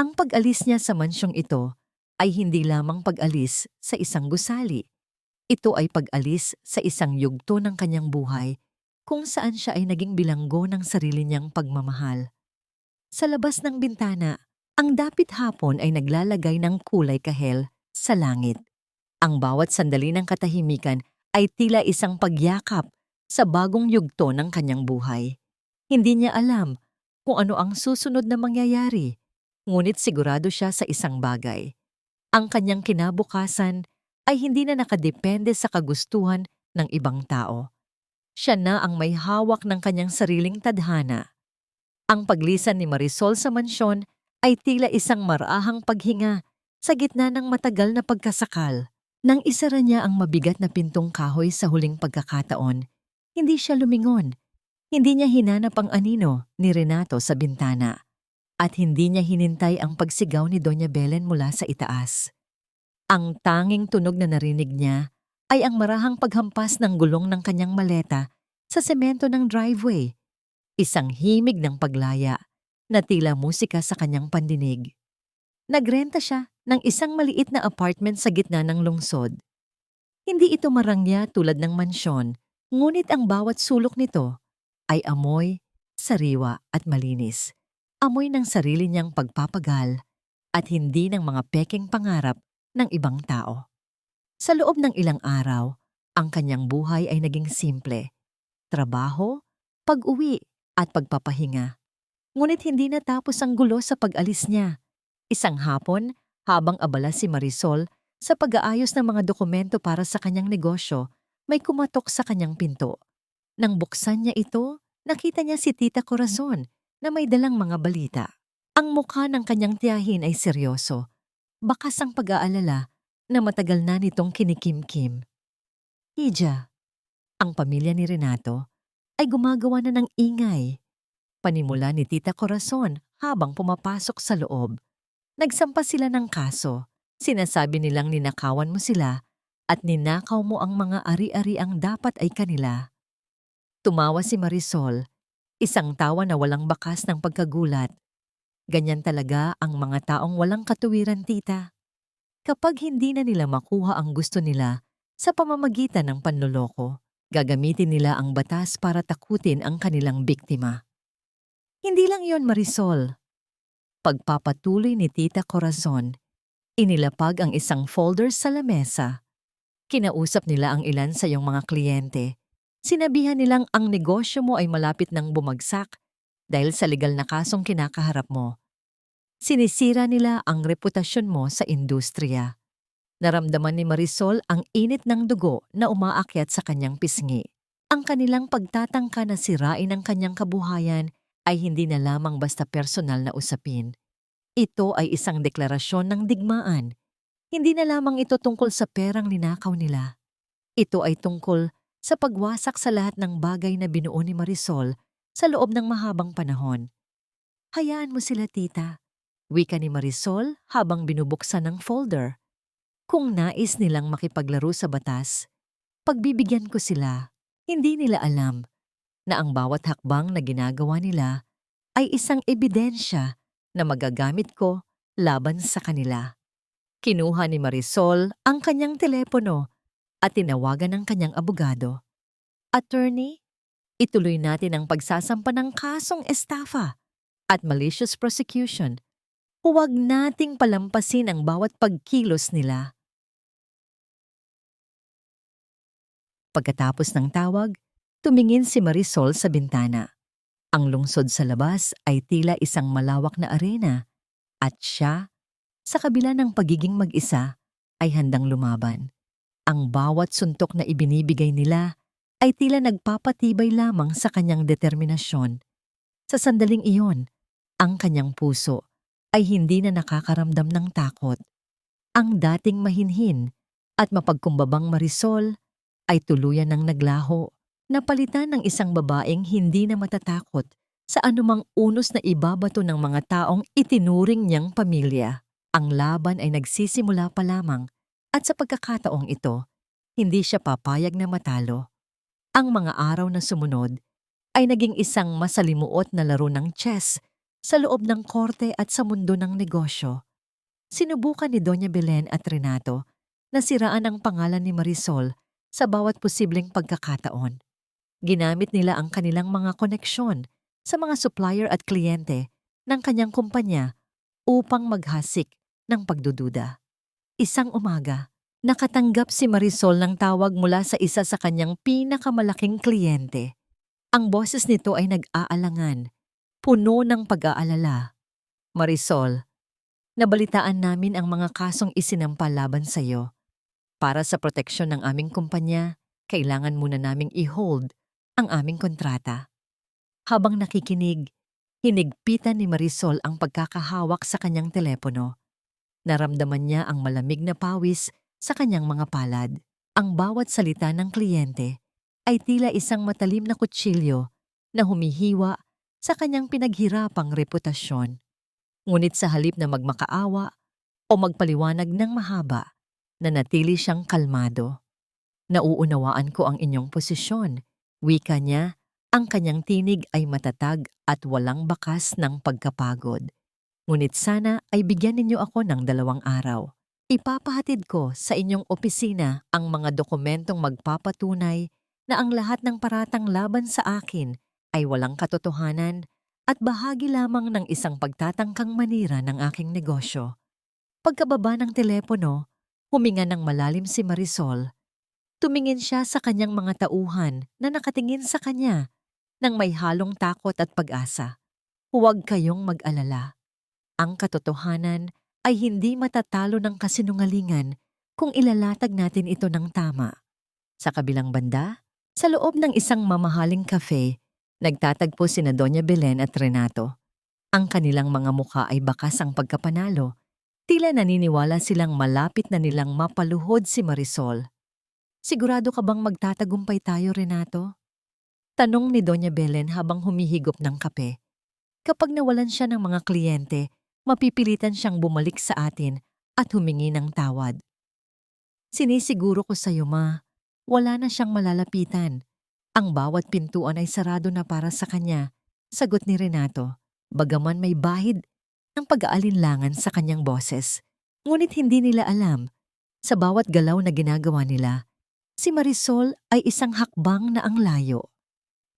S1: Ang pag-alis niya sa mansyong ito ay hindi lamang pag-alis sa isang gusali. Ito ay pag-alis sa isang yugto ng kanyang buhay kung saan siya ay naging bilanggo ng sarili niyang pagmamahal. Sa labas ng bintana, ang dapit hapon ay naglalagay ng kulay kahel sa langit. Ang bawat sandali ng katahimikan ay tila isang pagyakap sa bagong yugto ng kanyang buhay. Hindi niya alam kung ano ang susunod na mangyayari, ngunit sigurado siya sa isang bagay. Ang kanyang kinabukasan ay hindi na nakadepende sa kagustuhan ng ibang tao. Siya na ang may hawak ng kanyang sariling tadhana. Ang paglisan ni Marisol sa mansyon ay tila isang marahang paghinga sa gitna ng matagal na pagkasakal. Nang isara niya ang mabigat na pintong kahoy sa huling pagkakataon, hindi siya lumingon. Hindi niya hinanap ang anino ni Renato sa bintana. At hindi niya hinintay ang pagsigaw ni Doña Belen mula sa itaas. Ang tanging tunog na narinig niya ay ang marahang paghampas ng gulong ng kanyang maleta sa semento ng driveway. Isang himig ng paglaya na tila musika sa kanyang pandinig. Nagrenta siya ng isang maliit na apartment sa gitna ng lungsod. Hindi ito marangya tulad ng mansyon, ngunit ang bawat sulok nito ay amoy, sariwa at malinis. Amoy ng sarili niyang pagpapagal at hindi ng mga pekeng pangarap ng ibang tao. Sa loob ng ilang araw, ang kanyang buhay ay naging simple. Trabaho, pag-uwi at pagpapahinga. Ngunit hindi natapos ang gulo sa pag-alis niya. Isang hapon, habang abala si Marisol sa pag-aayos ng mga dokumento para sa kanyang negosyo, may kumatok sa kanyang pinto. Nang buksan niya ito, nakita niya si Tita Corazon na may dalang mga balita. Ang mukha ng kanyang tiyahin ay seryoso. Bakas ang pag-aalala na matagal na nitong kinikimkim. Hija, ang pamilya ni Renato ay gumagawa na ng ingay. Panimula ni Tita Corazon habang pumapasok sa loob. Nagsampa sila ng kaso. Sinasabi nilang ninakawan mo sila at ninakaw mo ang mga ari-ariang dapat ay kanila. Tumawa si Marisol, isang tawa na walang bakas ng pagkagulat. Ganyan talaga ang mga taong walang katuwiran, tita. Kapag hindi na nila makuha ang gusto nila sa pamamagitan ng panloloko, gagamitin nila ang batas para takutin ang kanilang biktima. Hindi lang yon, Marisol. Pagpapatuloy ni Tita Corazon, inilapag ang isang folder sa lamesa. Kinausap nila ang ilan sa iyong mga kliyente. Sinabihan nilang ang negosyo mo ay malapit ng bumagsak dahil sa legal na kasong kinakaharap mo. Sinisira nila ang reputasyon mo sa industriya. Naramdaman ni Marisol ang init ng dugo na umaakyat sa kanyang pisngi. Ang kanilang pagtatangka na sirain ang kanyang kabuhayan ay hindi na lamang basta personal na usapin. Ito ay isang deklarasyon ng digmaan. Hindi na lamang ito tungkol sa perang ninakaw nila. Ito ay tungkol sa pagwasak sa lahat ng bagay na binuo ni Marisol sa loob ng mahabang panahon. Hayaan mo sila, tita. Wika ni Marisol habang binubuksan ng folder. Kung nais nilang makipaglaro sa batas, pagbibigyan ko sila. Hindi nila alam na ang bawat hakbang na ginagawa nila ay isang ebidensya na magagamit ko laban sa kanila. Kinuha ni Marisol ang kanyang telepono at tinawagan ang kanyang abogado. Attorney, ituloy natin ang pagsasampa ng kasong estafa at malicious prosecution. Huwag nating palampasin ang bawat pagkilos nila. Pagkatapos ng tawag, tumingin si Marisol sa bintana. Ang lungsod sa labas ay tila isang malawak na arena at siya, sa kabila ng pagiging mag-isa, ay handang lumaban. Ang bawat suntok na ibinibigay nila ay tila nagpapatibay lamang sa kanyang determinasyon. Sa sandaling iyon, ang kanyang puso ay hindi na nakakaramdam ng takot. Ang dating mahinhin at mapagkumbabang Marisol ay tuluyan ng naglaho, napalitan ng isang babaeng hindi na matatakot sa anumang unos na ibabato ng mga taong itinuring niyang pamilya. Ang laban ay nagsisimula pa lamang at sa pagkakataong ito, hindi siya papayag na matalo. Ang mga araw na sumunod ay naging isang masalimuot na laro ng chess sa loob ng korte at sa mundo ng negosyo. Sinubukan ni Doña Belen at Renato na siraan ang pangalan ni Marisol sa bawat posibleng pagkakataon. Ginamit nila ang kanilang mga koneksyon sa mga supplier at kliyente ng kanyang kumpanya upang maghasik ng pagdududa. Isang umaga, nakatanggap si Marisol ng tawag mula sa isa sa kanyang pinakamalaking kliyente. Ang boses nito ay nag-aalangan, puno ng pag-aalala. Marisol, nabalitaan namin ang mga kasong isinampa laban sa iyo. Para sa proteksyon ng aming kumpanya, kailangan muna naming i-hold ang aming kontrata. Habang nakikinig, hinigpitan ni Marisol ang pagkakahawak sa kanyang telepono. Naramdaman niya ang malamig na pawis sa kanyang mga palad. Ang bawat salita ng kliyente ay tila isang matalim na kutsilyo na humihiwa sa kanyang pinaghirapang reputasyon. Ngunit sa halip na magmakaawa o magpaliwanag ng mahaba, nanatili siyang kalmado. Nauunawaan ko ang inyong posisyon. Wika niya, ang kanyang tinig ay matatag at walang bakas ng pagkapagod. Ngunit sana ay bigyan ninyo ako ng 2 araw. Ipapahatid ko sa inyong opisina ang mga dokumentong magpapatunay na ang lahat ng paratang laban sa akin ay walang katotohanan at bahagi lamang ng isang pagtatangkang manira ng aking negosyo. Pagkababa ng telepono, huminga ng malalim si Marisol. Tumingin siya sa kanyang mga tauhan na nakatingin sa kanya nang may halong takot at pag-asa. Huwag kayong mag-alala. Ang katotohanan ay hindi matatalo ng kasinungalingan kung ilalatag natin ito ng tama. Sa kabilang banda, sa loob ng isang mamahaling cafe, nagtatagpo sina Doña Belen at Renato. Ang kanilang mga mukha ay bakas ang pagkapanalo. Tila naniniwala silang malapit na nilang mapaluhod si Marisol. Sigurado ka bang magtatagumpay tayo, Renato? Tanong ni Doña Belen habang humihigop ng kape. Kapag nawalan siya ng mga kliyente, mapipilitan siyang bumalik sa atin at humingi ng tawad. Sinisiguro ko sa iyo, Ma, wala na siyang malalapitan. Ang bawat pintuan ay sarado na para sa kanya, sagot ni Renato, bagaman may bahid ng pag-aalinlangan sa kanyang boses. Ngunit hindi nila alam, sa bawat galaw na ginagawa nila, si Marisol ay isang hakbang na ang layo.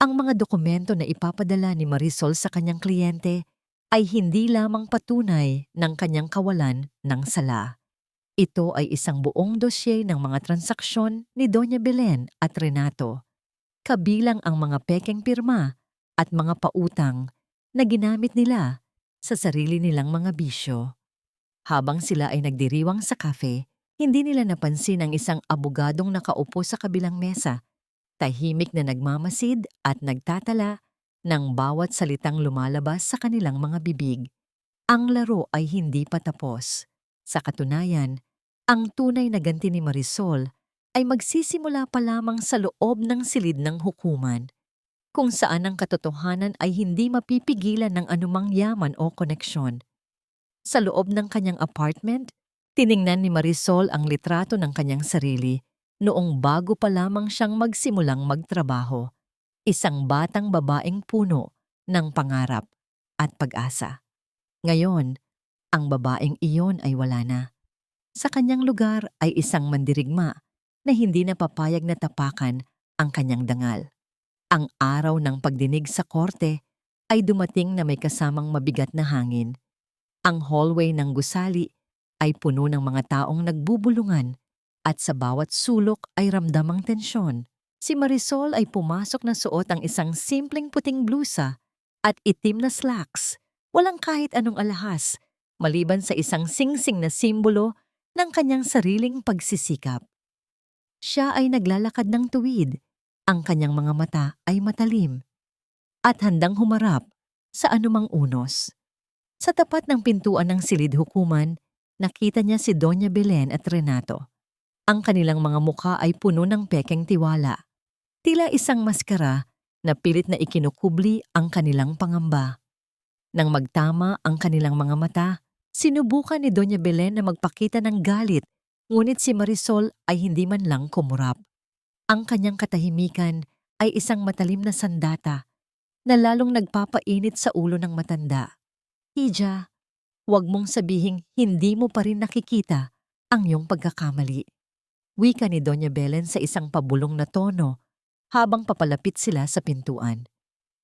S1: Ang mga dokumento na ipapadala ni Marisol sa kanyang kliyente ay hindi lamang patunay ng kanyang kawalan ng sala. Ito ay isang buong dosye ng mga transaksyon ni Doña Belen at Renato, kabilang ang mga pekeng pirma at mga pautang na ginamit nila sa sarili nilang mga bisyo. Habang sila ay nagdiriwang sa kafe, hindi nila napansin ang isang abogadong nakaupo sa kabilang mesa, tahimik na nagmamasid at nagtatala ng bawat salitang lumalabas sa kanilang mga bibig. Ang laro ay hindi pa tapos. Sa katunayan, ang tunay na ganti ni Marisol ay magsisimula pa lamang sa loob ng silid ng hukuman, kung saan ang katotohanan ay hindi mapipigilan ng anumang yaman o koneksyon. Sa loob ng kanyang apartment, tiningnan ni Marisol ang litrato ng kanyang sarili noong bago pa lamang siyang magsimulang magtrabaho. Isang batang babaeng puno ng pangarap at pag-asa. Ngayon, ang babaeng iyon ay wala na. Sa kanyang lugar ay isang mandirigma na hindi napapayag na tapakan ang kanyang dangal. Ang araw ng pagdinig sa korte ay dumating na may kasamang mabigat na hangin. Ang hallway ng gusali ay puno ng mga taong nagbubulungan at sa bawat sulok ay ramdam ang tensyon. Si Marisol ay pumasok na suot ang isang simpleng puting blusa at itim na slacks, walang kahit anong alahas, maliban sa isang singsing na simbolo ng kanyang sariling pagsisikap. Siya ay naglalakad ng tuwid, ang kanyang mga mata ay matalim, at handang humarap sa anumang unos. Sa tapat ng pintuan ng silid hukuman, nakita niya si Doña Belen at Renato. Ang kanilang mga mukha ay puno ng pekeng tiwala. Tila isang maskara na pilit na ikinukubli ang kanilang pangamba. Nang magtama ang kanilang mga mata, sinubukan ni Doña Belen na magpakita ng galit, ngunit si Marisol ay hindi man lang kumurap. Ang kanyang katahimikan ay isang matalim na sandata na lalong nagpapainit sa ulo ng matanda. Hija, huwag mong sabihing hindi mo pa rin nakikita ang iyong pagkakamali. Wika ni Doña Belen sa isang pabulong na tono habang papalapit sila sa pintuan.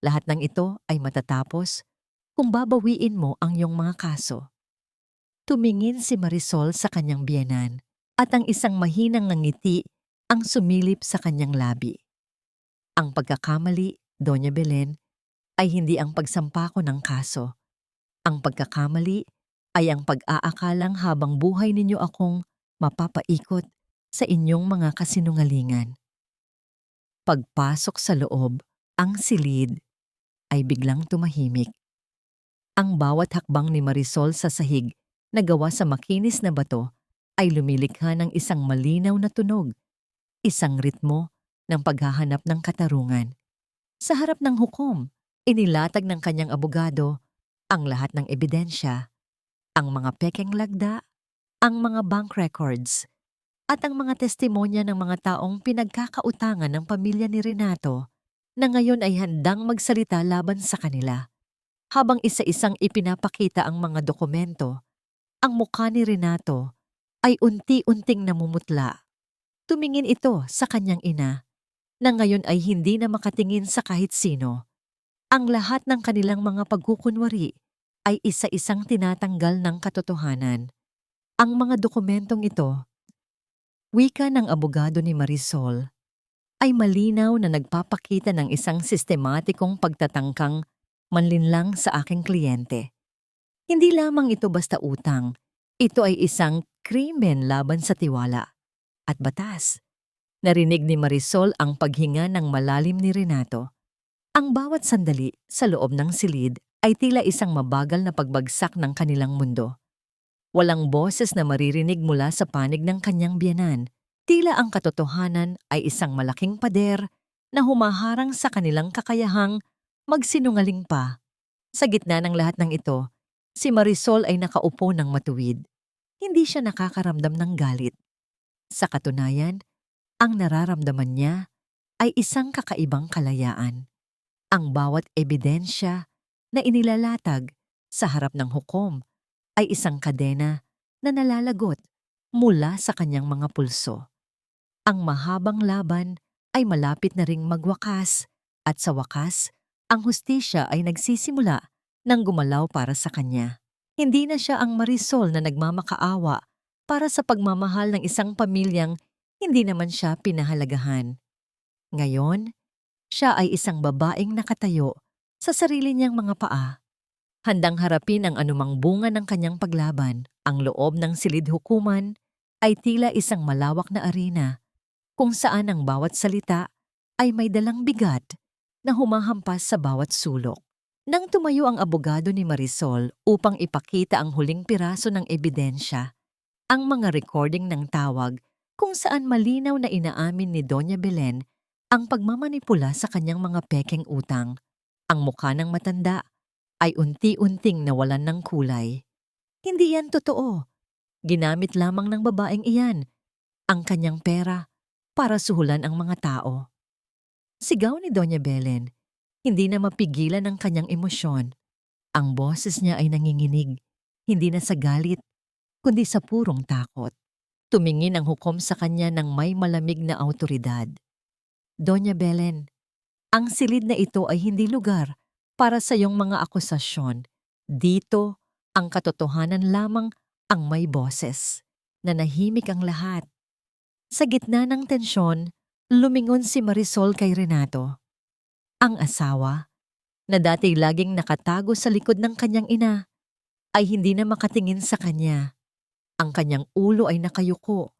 S1: Lahat ng ito ay matatapos kung babawiin mo ang iyong mga kaso. Tumingin si Marisol sa kanyang biyenan at ang isang mahinang ngiti ang sumilip sa kanyang labi. Ang pagkakamali, Doña Belen, ay hindi ang pagsampa ko ng kaso. Ang pagkakamali ay ang pag-aakalang habang buhay ninyo akong mapapaikot sa inyong mga kasinungalingan. Pagpasok sa loob, ang silid ay biglang tumahimik. Ang bawat hakbang ni Marisol sa sahig na gawa sa makinis na bato ay lumilikha ng isang malinaw na tunog, isang ritmo ng paghahanap ng katarungan. Sa harap ng hukom, inilatag ng kanyang abogado ang lahat ng ebidensya, ang mga pekeng lagda, ang mga bank records, at ang mga testimonya ng mga taong pinagkakautangan ng pamilya ni Renato na ngayon ay handang magsalita laban sa kanila. Habang isa-isang ipinapakita ang mga dokumento, ang mukha ni Renato ay unti-unting namumutla. Tumingin ito sa kanyang ina na ngayon ay hindi na makatingin sa kahit sino. Ang lahat ng kanilang mga pagkukunwari ay isa-isang tinatanggal ng katotohanan. Ang mga dokumentong ito, wika ng abogado ni Marisol, ay malinaw na nagpapakita ng isang sistematikong pagtatangkang manlinlang sa aking kliyente. Hindi lamang ito basta utang, ito ay isang krimen laban sa tiwala at batas. Narinig ni Marisol ang paghinga ng malalim ni Renato. Ang bawat sandali sa loob ng silid ay tila isang mabagal na pagbagsak ng kanilang mundo. Walang boses na maririnig mula sa panig ng kanyang biyenan. Tila ang katotohanan ay isang malaking pader na humaharang sa kanilang kakayahang magsinungaling pa. Sa gitna ng lahat ng ito, si Marisol ay nakaupo ng matuwid. Hindi siya nakakaramdam ng galit. Sa katunayan, ang nararamdaman niya ay isang kakaibang kalayaan. Ang bawat ebidensya na inilalatag sa harap ng hukom ay isang kadena na nalalagot mula sa kanyang mga pulso. Ang mahabang laban ay malapit na ring magwakas at sa wakas, ang hustisya ay nagsisimula ng gumalaw para sa kanya. Hindi na siya ang Marisol na nagmamakaawa para sa pagmamahal ng isang pamilyang hindi naman siya pinahalagahan. Ngayon, siya ay isang babaeng nakatayo sa sarili niyang mga paa, handang harapin ang anumang bunga ng kanyang paglaban. Ang loob ng silid hukuman ay tila isang malawak na arena kung saan ang bawat salita ay may dalang bigat na humahampas sa bawat sulok. Nang tumayo ang abogado ni Marisol upang ipakita ang huling piraso ng ebidensya, ang mga recording ng tawag kung saan malinaw na inaamin ni Doña Belen ang pagmamanipula sa kanyang mga pekeng utang, ang mukha ng matanda ay unti-unting nawalan ng kulay. Hindi yan totoo. Ginamit lamang ng babaeng iyan ang kanyang pera para suhulan ang mga tao. Sigaw ni Doña Belen, hindi na mapigilan ang kanyang emosyon. Ang boses niya ay nanginginig, hindi na sa galit, kundi sa purong takot. Tumingin ang hukom sa kanya ng may malamig na awtoridad. Doña Belen, ang silid na ito ay hindi lugar para sa iyong mga akusasyon. Dito, ang katotohanan lamang ang may boses. Nanahimik ang lahat. Sa gitna ng tensyon, lumingon si Marisol kay Renato. Ang asawa, na dati laging nakatago sa likod ng kanyang ina, ay hindi na makatingin sa kanya. Ang kanyang ulo ay nakayuko.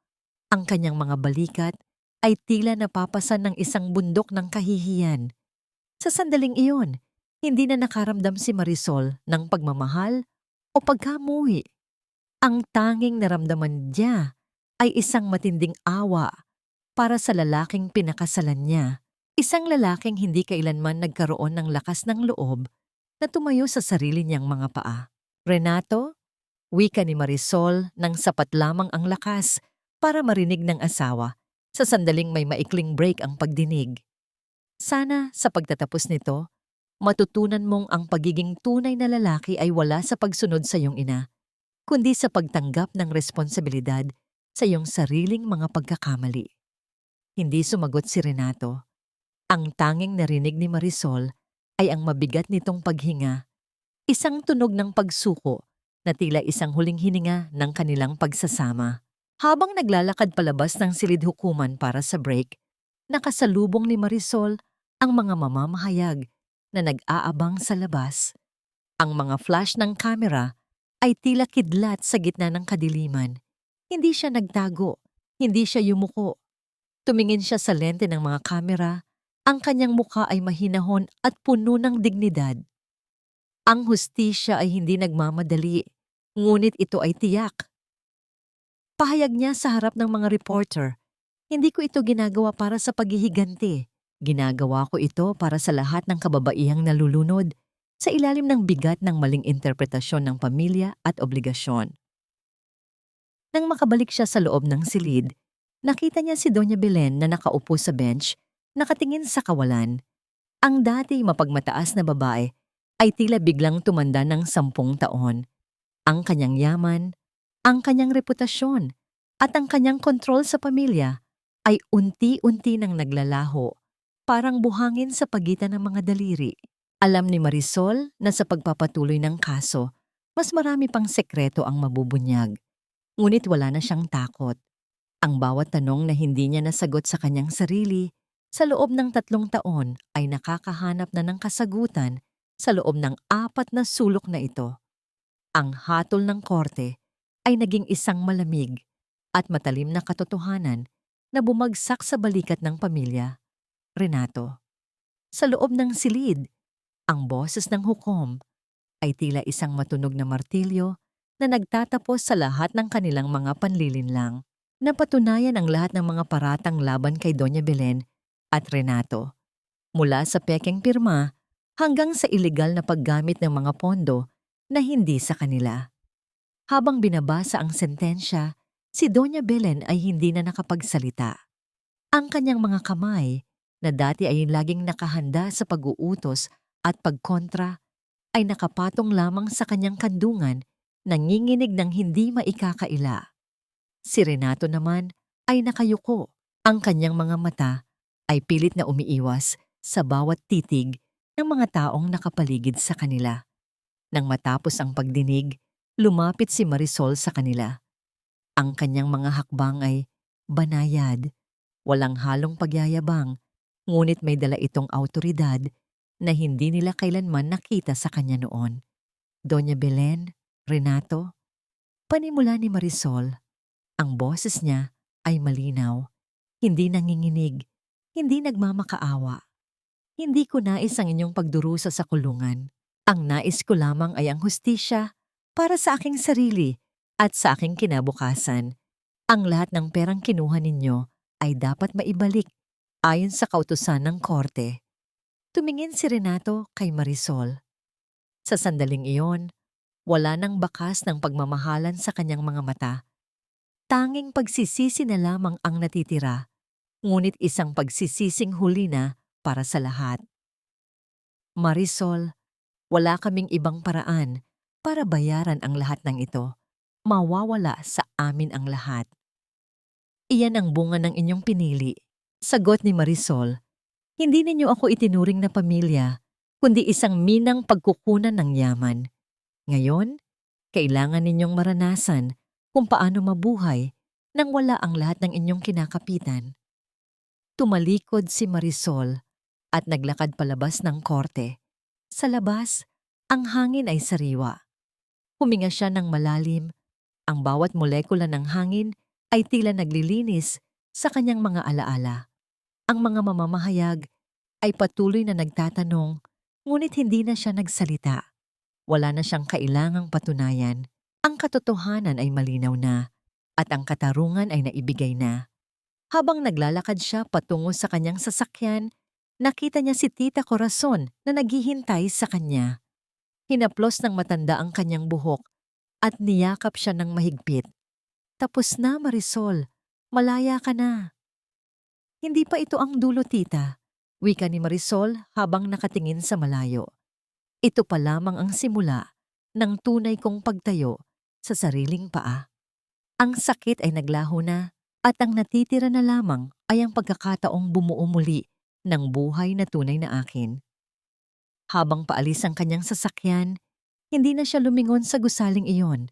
S1: Ang kanyang mga balikat ay tila napapasan ng isang bundok ng kahihiyan. Sa sandaling iyon, hindi na nakaramdam si Marisol ng pagmamahal o pagkamuhi. Ang tanging naramdaman niya ay isang matinding awa para sa lalaking pinakasalan niya. Isang lalaking hindi kailanman nagkaroon ng lakas ng loob na tumayo sa sarili niyang mga paa. Renato, wika ni Marisol nang sapat lamang ang lakas para marinig ng asawa sa sandaling may maikling break ang pagdinig. Sana sa pagtatapos nito, matutunan mong ang pagiging tunay na lalaki ay wala sa pagsunod sa iyong ina, kundi sa pagtanggap ng responsibilidad sa iyong sariling mga pagkakamali. Hindi sumagot si Renato. Ang tanging narinig ni Marisol ay ang mabigat nitong paghinga, isang tunog ng pagsuko na tila isang huling hininga ng kanilang pagsasama. Habang naglalakad palabas ng silid hukuman para sa break, nakasalubong ni Marisol ang mga mamamahayag na nag-aabang sa labas. Ang mga flash ng kamera ay tila kidlat sa gitna ng kadiliman. Hindi siya nagtago, hindi siya yumuko. Tumingin siya sa lente ng mga kamera, ang kanyang mukha ay mahinahon at puno ng dignidad. Ang hustisya ay hindi nagmamadali, ngunit ito ay tiyak. Pahayag niya sa harap ng mga reporter, hindi ko ito ginagawa para sa paghihiganti. Ginagawa ko ito para sa lahat ng kababaihang nalulunod sa ilalim ng bigat ng maling interpretasyon ng pamilya at obligasyon. Nang makabalik siya sa loob ng silid, Nakita niya si Doña Belen na nakaupo sa bench, nakatingin sa kawalan. Ang dati mapagmataas na babae ay tila biglang tumanda ng 10 taon. Ang kanyang yaman, ang kanyang reputasyon, at ang kanyang kontrol sa pamilya ay unti-unti nang naglalaho, parang buhangin sa pagitan ng mga daliri. Alam ni Marisol na sa pagpapatuloy ng kaso, mas marami pang sekreto ang mabubunyag. Ngunit wala na siyang takot. Ang bawat tanong na hindi niya nasagot sa kanyang sarili, sa loob ng 3 taon ay nakakahanap na ng kasagutan sa loob ng 4 na sulok na ito. Ang hatol ng korte ay naging isang malamig at matalim na katotohanan na bumagsak sa balikat ng pamilya. Renato. Sa loob ng silid, ang boses ng hukom ay tila isang matunog na martilyo na nagtatapos sa lahat ng kanilang mga panlilinlang. Napatunayan ang lahat ng mga paratang laban kay Doña Belen at Renato, mula sa pekeng pirma hanggang sa ilegal na paggamit ng mga pondo na hindi sa kanila. Habang binabasa ang sentensya, si Doña Belen ay hindi na nakapagsalita. Ang kanyang mga kamay, na dati ay laging nakahanda sa pag-uutos at pagkontra, ay nakapatong lamang sa kanyang kandungan, nanginginig ng hindi maikakaila. Si Renato naman ay nakayuko. Ang kanyang mga mata ay pilit na umiiwas sa bawat titig ng mga taong nakapaligid sa kanila. Nang matapos ang pagdinig, lumapit si Marisol sa kanila. Ang kanyang mga hakbang ay banayad, walang halong pagyayabang, ngunit may dala itong awtoridad na hindi nila kailanman nakita sa kanya noon. Doña Belen, Renato, panimula ni Marisol. Ang boses niya ay malinaw, hindi nanginginig, hindi nagmamakaawa. Hindi ko nais ang inyong pagdurusa sa kulungan. Ang nais ko lamang ay ang hustisya para sa aking sarili at sa aking kinabukasan. Ang lahat ng perang kinuha ninyo ay dapat maibalik ayon sa kautusan ng korte. Tumingin si Renato kay Marisol. Sa sandaling iyon, wala nang bakas ng pagmamahalan sa kanyang mga mata. Tanging pagsisisi na lamang ang natitira, ngunit isang pagsisising huli na para sa lahat. Marisol, wala kaming ibang paraan para bayaran ang lahat ng ito. Mawawala sa amin ang lahat. Iyan ang bunga ng inyong pinili. Sagot ni Marisol, hindi ninyo ako itinuring na pamilya, kundi isang minang pagkukunan ng yaman. Ngayon, kailangan ninyong maranasan kung paano mabuhay nang wala ang lahat ng inyong kinakapitan. Tumalikod si Marisol at naglakad palabas ng korte. Sa labas, ang hangin ay sariwa. Huminga siya ng malalim. Ang bawat molekula ng hangin ay tila naglilinis sa kanyang mga alaala. Ang mga mamamahayag ay patuloy na nagtatanong, ngunit hindi na siya nagsalita. Wala na siyang kailangang patunayan. Ang katotohanan ay malinaw na, at ang katarungan ay naibigay na. Habang naglalakad siya patungo sa kanyang sasakyan, nakita niya si Tita Corazon na naghihintay sa kanya. Hinaplos ng matanda ang kanyang buhok at niyakap siya ng mahigpit. Tapos na, Marisol. Malaya ka na. Hindi pa ito ang dulo, tita. Wika ni Marisol habang nakatingin sa malayo. Ito pa lamang ang simula ng tunay kong pagtayo sa sariling paa. Ang sakit ay naglaho na at ang natitira na lamang ay ang pagkakataong bumuo muli ng buhay na tunay na akin. Habang paalis ang kanyang sasakyan, hindi na siya lumingon sa gusaling iyon.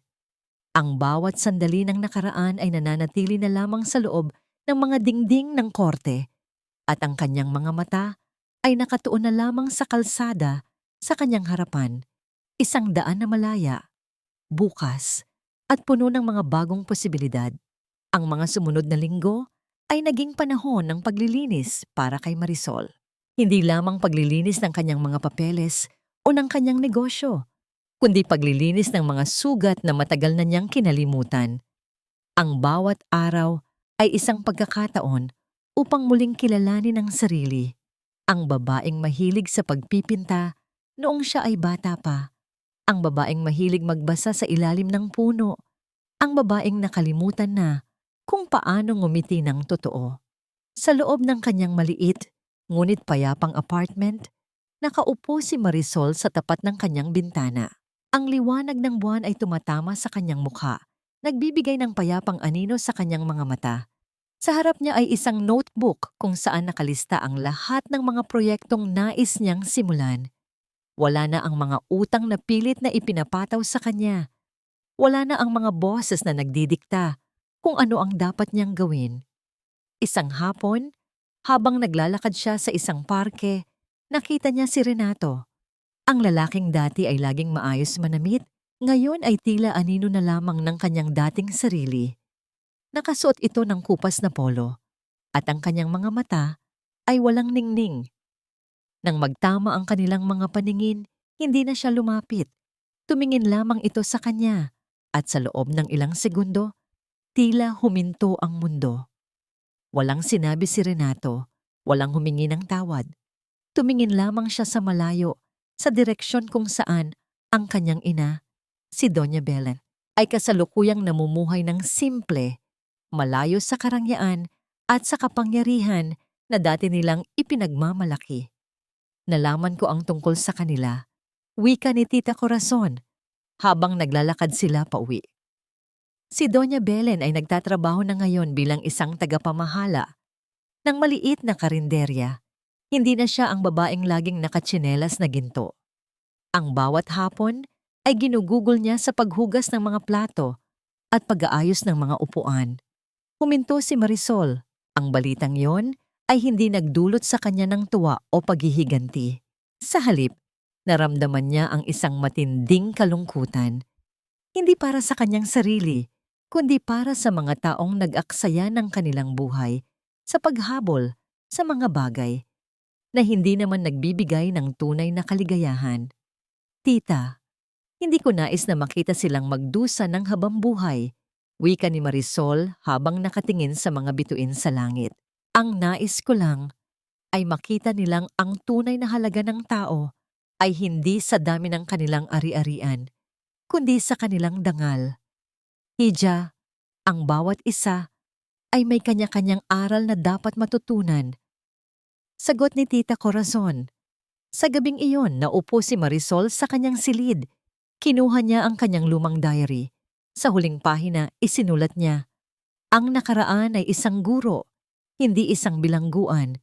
S1: Ang bawat sandali ng nakaraan ay nananatili na lamang sa loob ng mga dingding ng korte at ang kanyang mga mata ay nakatuon na lamang sa kalsada sa kanyang harapan, isang daan na malaya, bukas, at puno ng mga bagong posibilidad. Ang mga sumunod na linggo ay naging panahon ng paglilinis para kay Marisol. Hindi lamang paglilinis ng kanyang mga papeles o ng kanyang negosyo, kundi paglilinis ng mga sugat na matagal na niyang kinalimutan. Ang bawat araw ay isang pagkakataon upang muling kilalanin ang sarili. Ang babaeng mahilig sa pagpipinta noong siya ay bata pa. Ang babaeng mahilig magbasa sa ilalim ng puno. Ang babaeng nakalimutan na kung paano ngumiti ng totoo. Sa loob ng kanyang maliit, ngunit payapang apartment, nakaupo si Marisol sa tapat ng kanyang bintana. Ang liwanag ng buwan ay tumatama sa kanyang mukha, nagbibigay ng payapang anino sa kanyang mga mata. Sa harap niya ay isang notebook kung saan nakalista ang lahat ng mga proyektong nais niyang simulan. Wala na ang mga utang na pilit na ipinapataw sa kanya. Wala na ang mga boses na nagdidikta kung ano ang dapat niyang gawin. Isang hapon, habang naglalakad siya sa isang parke, nakita niya si Renato. Ang lalaking dati ay laging maayos manamit, ngayon ay tila anino na lamang ng kanyang dating sarili. Nakasuot ito ng kupas na polo, at ang kanyang mga mata ay walang ningning. Nang magtama ang kanilang mga paningin, hindi na siya lumapit. Tumingin lamang ito sa kanya, at sa loob ng ilang segundo, tila huminto ang mundo. Walang sinabi si Renato, walang humingi ng tawad. Tumingin lamang siya sa malayo, sa direksyon kung saan ang kanyang ina, si Doña Belen, ay kasalukuyang namumuhay ng simple, malayo sa karangyaan at sa kapangyarihan na dati nilang ipinagmamalaki. Nalaman ko ang tungkol sa kanila, wika ni Tita Corazon, habang naglalakad sila pauwi. Si Doña Belen ay nagtatrabaho na ngayon bilang isang tagapamahala ng maliit na karinderya. Hindi na siya ang babaeng laging nakatsinelas na ginto. Ang bawat hapon ay ginugugol niya sa paghugas ng mga plato at pag-aayos ng mga upuan. Huminto si Marisol. Ang balitang yon ay hindi nagdulot sa kanya ng tuwa o paghihiganti. Sa halip, naramdaman niya ang isang matinding kalungkutan. Hindi para sa kanyang sarili, kundi para sa mga taong nag-aksaya ng kanilang buhay sa paghabol sa mga bagay na hindi naman nagbibigay ng tunay na kaligayahan. Tita, hindi ko nais na makita silang magdusa ng habang buhay, wika ni Marisol habang nakatingin sa mga bituin sa langit. Ang nais ko lang ay makita nilang ang tunay na halaga ng tao ay hindi sa dami ng kanilang ari-arian, kundi sa kanilang dangal. Hija, ang bawat isa ay may kanya-kanyang aral na dapat matutunan. Sagot ni Tita Corazon. Sa gabing iyon, naupo si Marisol sa kanyang silid. Kinuha niya ang kanyang lumang diary. Sa huling pahina, isinulat niya, "Ang nakaraan ay isang guro, hindi isang bilangguan.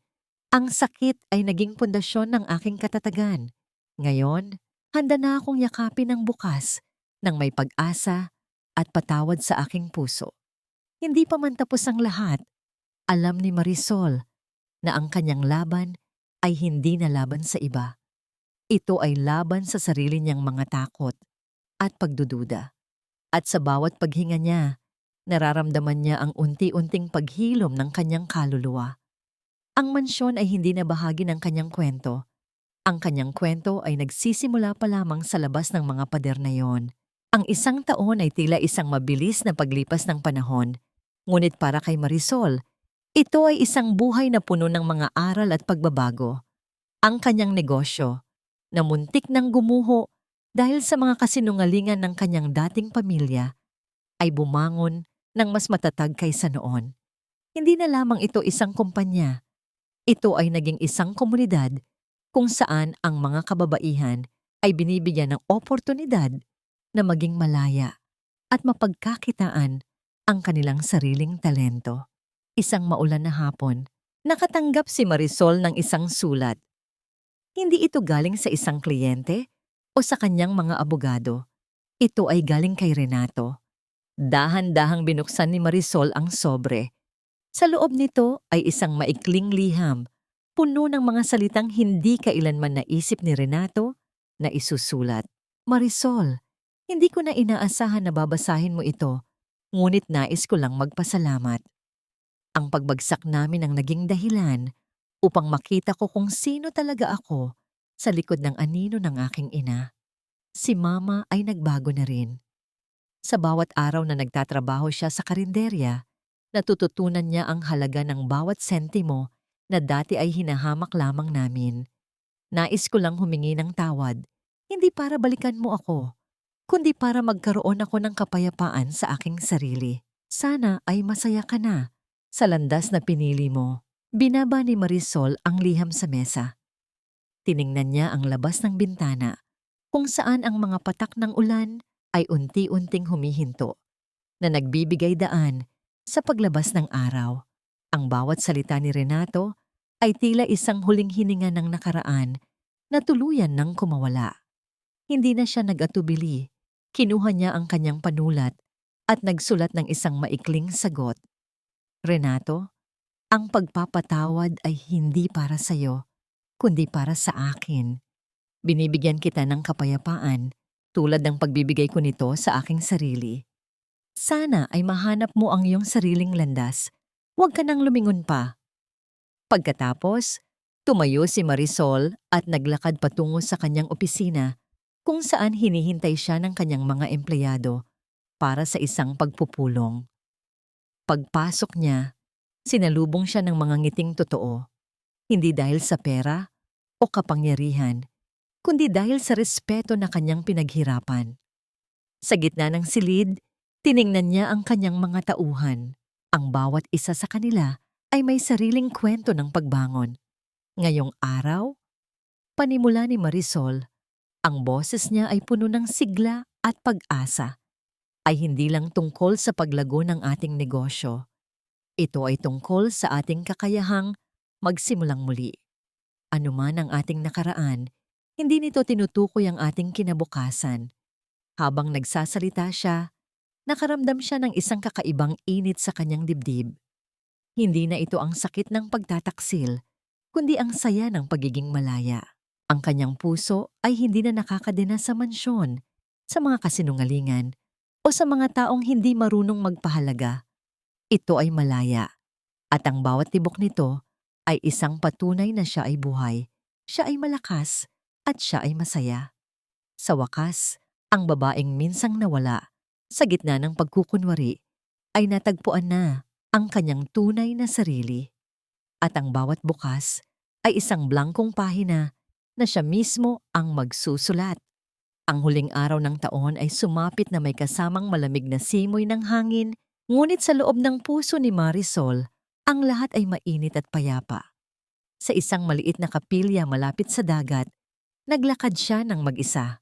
S1: Ang sakit ay naging pundasyon ng aking katatagan. Ngayon, handa na akong yakapin ang bukas ng may pag-asa at patawad sa aking puso." Hindi pa man tapos ang lahat, alam ni Marisol na ang kanyang laban ay hindi na laban sa iba. Ito ay laban sa sarili niyang mga takot at pagdududa. At sa bawat paghinga niya, nararamdaman niya ang unti-unting paghilom ng kanyang kaluluwa. Ang mansyon ay hindi na bahagi ng kanyang kwento. Ang kanyang kwento ay nagsisimula pa lamang sa labas ng mga pader na yon. Ang isang taon ay tila isang mabilis na paglipas ng panahon. Ngunit para kay Marisol, ito ay isang buhay na puno ng mga aral at pagbabago. Ang kanyang negosyo, na muntik nang gumuho dahil sa mga kasinungalingan ng kanyang dating pamilya, ay bumangon ng mas matatag kaysa noon. Hindi na lamang ito isang kumpanya. Ito ay naging isang komunidad kung saan ang mga kababaihan ay binibigyan ng oportunidad na maging malaya at mapagkakitaan ang kanilang sariling talento. Isang maulan na hapon, nakatanggap si Marisol ng isang sulat. Hindi ito galing sa isang kliyente o sa kanyang mga abogado. Ito ay galing kay Renato. Dahan-dahang binuksan ni Marisol ang sobre. Sa loob nito ay isang maikling liham, puno ng mga salitang hindi kailanman naisip ni Renato na isusulat. Marisol, hindi ko na inaasahan na babasahin mo ito, ngunit nais ko lang magpasalamat. Ang pagbagsak namin ang naging dahilan upang makita ko kung sino talaga ako sa likod ng anino ng aking ina. Si Mama ay nagbago na rin. Sa bawat araw na nagtatrabaho siya sa karinderya, natututunan niya ang halaga ng bawat sentimo na dati ay hinahamak lamang namin. Nais ko lang humingi ng tawad, hindi para balikan mo ako, kundi para magkaroon ako ng kapayapaan sa aking sarili. Sana ay masaya ka na sa landas na pinili mo. Binaba ni Marisol ang liham sa mesa. Tiningnan niya ang labas ng bintana kung saan ang mga patak ng ulan ay unti-unting humihinto na nagbibigay daan sa paglabas ng araw. Ang bawat salita ni Renato ay tila isang huling hininga ng nakaraan na tuluyan ng kumawala. Hindi na siya nag-atubili. Kinuha niya ang kanyang panulat at nagsulat ng isang maikling sagot. Renato, ang pagpapatawad ay hindi para sa'yo, kundi para sa akin. Binibigyan kita ng kapayapaan tulad ng pagbibigay ko nito sa aking sarili. Sana ay mahanap mo ang iyong sariling landas. Huwag ka nang lumingon pa. Pagkatapos, tumayo si Marisol at naglakad patungo sa kanyang opisina kung saan hinihintay siya ng kanyang mga empleyado para sa isang pagpupulong. Pagpasok niya, sinalubong siya ng mga ngiting totoo, hindi dahil sa pera o kapangyarihan, kundi dahil sa respeto na kanyang pinaghirapan. Sa gitna ng silid, tiningnan niya ang kanyang mga tauhan. Ang bawat isa sa kanila ay may sariling kwento ng pagbangon. Ngayong araw, panimula ni Marisol, ang boses niya ay puno ng sigla at pag-asa. Ay hindi lang tungkol sa paglago ng ating negosyo. Ito ay tungkol sa ating kakayahang magsimulang muli. Anuman ang ating nakaraan, hindi nito tinutukoy ang ating kinabukasan. Habang nagsasalita siya, nakaramdam siya ng isang kakaibang init sa kanyang dibdib. Hindi na ito ang sakit ng pagtataksil, kundi ang saya ng pagiging malaya. Ang kanyang puso ay hindi na nakakadena sa mansyon, sa mga kasinungalingan, o sa mga taong hindi marunong magpahalaga. Ito ay malaya, at ang bawat tibok nito ay isang patunay na siya ay buhay, siya ay malakas, at siya ay masaya. Sa wakas, ang babaeng minsang nawala sa gitna ng pagkukunwari ay natagpuan na ang kanyang tunay na sarili. At ang bawat bukas ay isang blankong pahina na siya mismo ang magsusulat. Ang huling araw ng taon ay sumapit na may kasamang malamig na simoy ng hangin, ngunit sa loob ng puso ni Marisol, ang lahat ay mainit at payapa. Sa isang maliit na kapilya malapit sa dagat, naglakad siya ng mag-isa.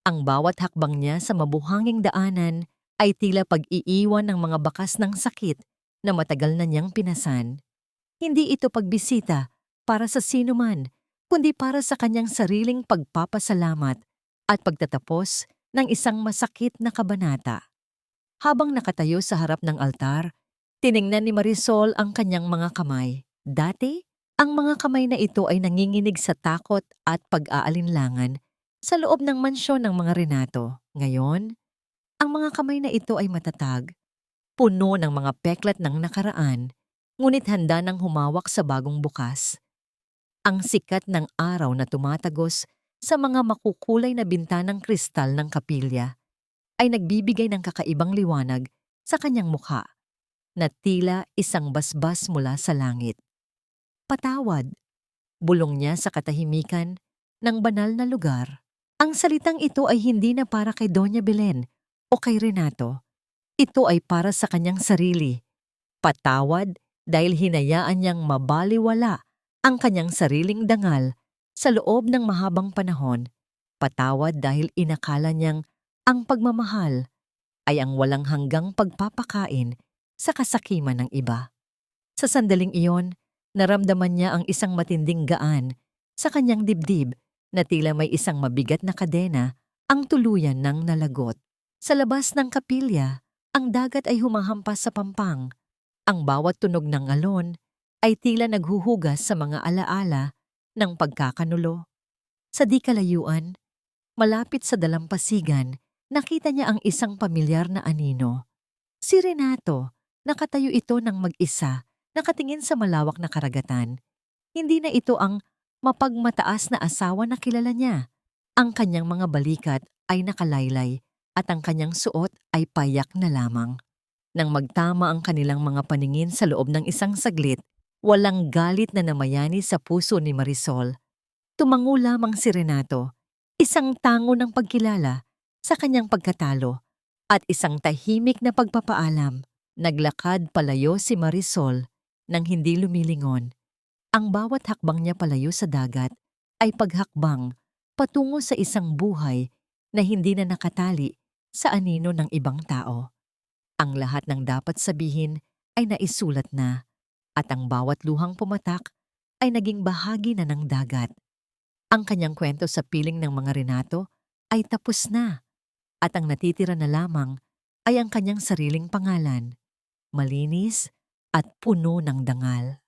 S1: Ang bawat hakbang niya sa mabuhanging daanan ay tila pag-iiwan ng mga bakas ng sakit na matagal na niyang pinasan. Hindi ito pagbisita para sa sinuman, kundi para sa kanyang sariling pagpapasalamat at pagtatapos ng isang masakit na kabanata. Habang nakatayo sa harap ng altar, tiningnan ni Marisol ang kanyang mga kamay. Dati, ang mga kamay na ito ay nanginginig sa takot at pag-aalinlangan sa loob ng mansyon ng mga Renato. Ngayon, ang mga kamay na ito ay matatag, puno ng mga peklat ng nakaraan, ngunit handa nang humawak sa bagong bukas. Ang sikat ng araw na tumatagos sa mga makukulay na bintanang kristal ng kapilya ay nagbibigay ng kakaibang liwanag sa kanyang mukha na tila isang basbas mula sa langit. Patawad, bulong niya sa katahimikan ng banal na lugar. Ang salitang ito ay hindi na para kay Doña Belen o kay Renato. Ito ay para sa kanyang sarili. Patawad dahil hinayaan niyang mabaliwala ang kanyang sariling dangal sa loob ng mahabang panahon. Patawad dahil inakala niyang ang pagmamahal ay ang walang hanggang pagpapakain sa kasakiman ng iba. Sa sandaling iyon, naramdaman niya ang isang matinding gaan sa kanyang dibdib na tila may isang mabigat na kadena ang tuluyan ng nalagot. Sa labas ng kapilya, ang dagat ay humahampas sa pampang. Ang bawat tunog ng alon ay tila naghuhugas sa mga alaala ng pagkakanulo. Sa di kalayuan, malapit sa dalampasigan, nakita niya ang isang pamilyar na anino. Si Renato, nakatayo ito ng mag-isa, nakatingin sa malawak na karagatan. Hindi na ito ang mapagmataas na asawa na kilala niya. Ang kanyang mga balikat ay nakalaylay at ang kanyang suot ay payak na lamang. Nang magtama ang kanilang mga paningin sa loob ng isang saglit, walang galit na namayani sa puso ni Marisol. Tumango lamang si Renato, isang tango ng pagkilala sa kanyang pagkatalo at isang tahimik na pagpapaalam. Naglakad palayo si Marisol nang hindi lumilingon. Ang bawat hakbang niya palayo sa dagat ay paghakbang patungo sa isang buhay na hindi na nakatali sa anino ng ibang tao. Ang lahat ng dapat sabihin ay naisulat na at ang bawat luhang pumatak ay naging bahagi na ng dagat. Ang kanyang kwento sa piling ng mga Renato ay tapos na at ang natitira na lamang ay ang kanyang sariling pangalan, malinis at puno ng dangal.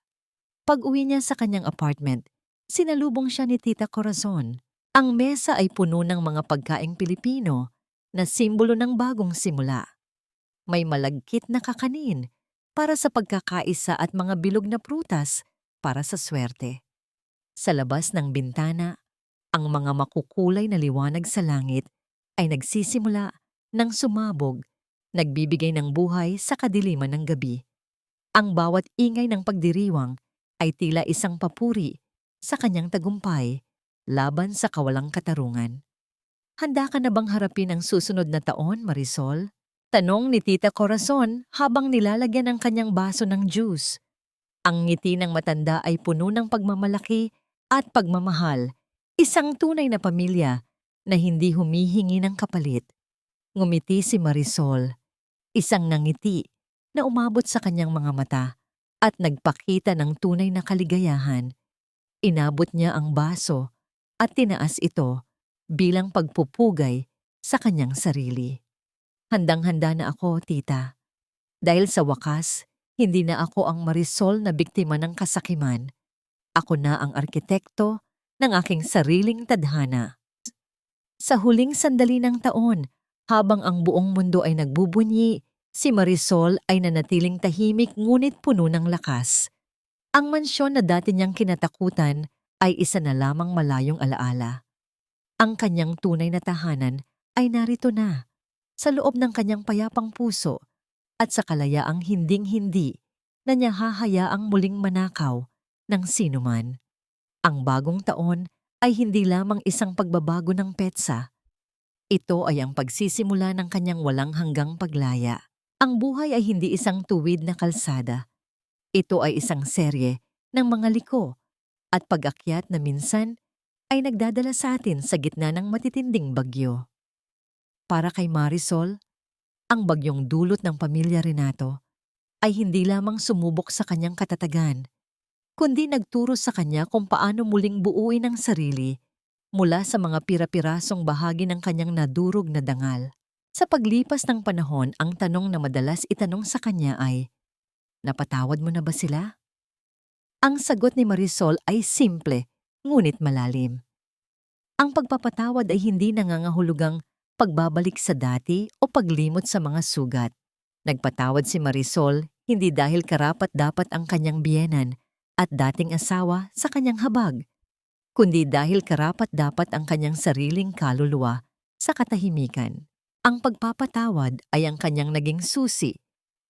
S1: Pag-uwi niya sa kanyang apartment, sinalubong siya ni Tita Corazon. Ang mesa ay puno ng mga pagkaing Pilipino na simbolo ng bagong simula. May malagkit na kakanin para sa pagkakaisa at mga bilog na prutas para sa swerte. Sa labas ng bintana, ang mga makukulay na liwanag sa langit ay nagsisimula ng sumabog, nagbibigay ng buhay sa kadiliman ng gabi. Ang bawat ingay ng pagdiriwang ay tila isang papuri sa kanyang tagumpay laban sa kawalang katarungan. Handa ka na bang harapin ang susunod na taon, Marisol? Tanong ni Tita Corazon habang nilalagyan ng kanyang baso ng juice. Ang ngiti ng matanda ay puno ng pagmamalaki at pagmamahal, isang tunay na pamilya na hindi humihingi ng kapalit. Ngumiti si Marisol, isang nangiti na umabot sa kanyang mga mata at nagpakita ng tunay na kaligayahan. Inabot niya ang baso at tinaas ito bilang pagpupugay sa kanyang sarili. Handang-handa na ako, tita. Dahil sa wakas, hindi na ako ang Marisol na biktima ng kasakiman. Ako na ang arkitekto ng aking sariling tadhana. Sa huling sandali ng taon, habang ang buong mundo ay nagbubunyi, si Marisol ay nanatiling tahimik ngunit puno ng lakas. Ang mansyon na dati niyang kinatakutan ay isa na lamang malayong alaala. Ang kanyang tunay na tahanan ay narito na, sa loob ng kanyang payapang puso at sa kalayaang hinding-hindi na niya hahayaang muling manakaw ng sinuman. Ang bagong taon ay hindi lamang isang pagbabago ng petsa. Ito ay ang pagsisimula ng kanyang walang hanggang paglaya. Ang buhay ay hindi isang tuwid na kalsada. Ito ay isang serye ng mga liko at pag-akyat na minsan ay nagdadala sa atin sa gitna ng matitinding bagyo. Para kay Marisol, ang bagyong dulot ng pamilya Renato ay hindi lamang sumubok sa kanyang katatagan, kundi nagturo sa kanya kung paano muling buuin ang sarili mula sa mga pira-pirasong bahagi ng kanyang nadurog na dangal. Sa paglipas ng panahon, ang tanong na madalas itanong sa kanya ay, "Napatawad mo na ba sila?" Ang sagot ni Marisol ay simple, ngunit malalim. Ang pagpapatawad ay hindi nangangahulugang pagbabalik sa dati o paglimot sa mga sugat. Nagpatawad si Marisol hindi dahil karapat-dapat ang kanyang biyenan at dating asawa sa kanyang habag, kundi dahil karapat-dapat ang kanyang sariling kaluluwa sa katahimikan. Ang pagpapatawad ay ang kanyang naging susi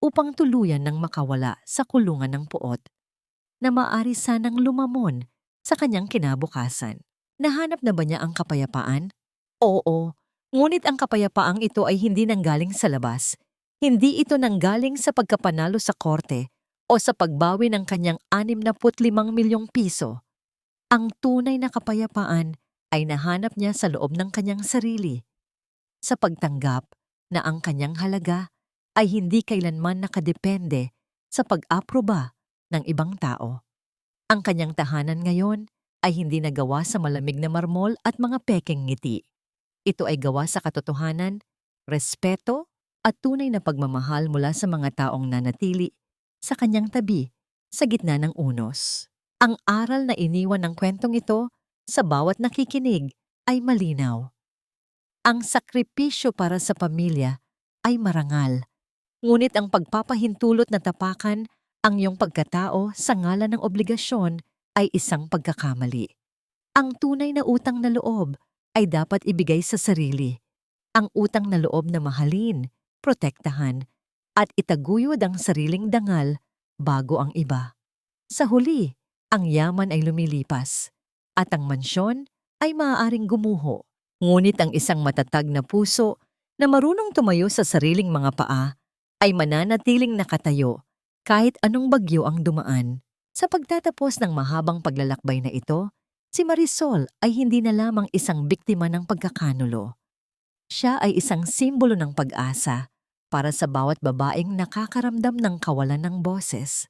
S1: upang tuluyan ng makawala sa kulungan ng puot na maaari sanang lumamon sa kanyang kinabukasan. Nahanap na ba niya ang kapayapaan? Oo, ngunit ang kapayapaang ito ay hindi nanggaling sa labas. Hindi ito nanggaling sa pagkapanalo sa korte o sa pagbawi ng kanyang 65 milyong piso. Ang tunay na kapayapaan ay nahanap niya sa loob ng kanyang sarili, sa pagtanggap na ang kanyang halaga ay hindi kailanman nakadepende sa pag-aproba ng ibang tao. Ang kanyang tahanan ngayon ay hindi nagawa sa malamig na marmol at mga pekeng ngiti. Ito ay gawa sa katotohanan, respeto at tunay na pagmamahal mula sa mga taong nanatili sa kanyang tabi sa gitna ng unos. Ang aral na iniwan ng kwentong ito sa bawat nakikinig ay malinaw. Ang sakripisyo para sa pamilya ay marangal, ngunit ang pagpapahintulot na tapakan ang iyong pagkatao sa ngalan ng obligasyon ay isang pagkakamali. Ang tunay na utang na loob ay dapat ibigay sa sarili. Ang utang na loob na mahalin, protektahan, at itaguyod ang sariling dangal bago ang iba. Sa huli, ang yaman ay lumilipas, at ang mansyon ay maaaring gumuho. Ngunit ang isang matatag na puso na marunong tumayo sa sariling mga paa ay mananatiling nakatayo kahit anong bagyo ang dumaan. Sa pagtatapos ng mahabang paglalakbay na ito, si Marisol ay hindi na lamang isang biktima ng pagkakanulo. Siya ay isang simbolo ng pag-asa para sa bawat babaeng nakakaramdam ng kawalan ng boses.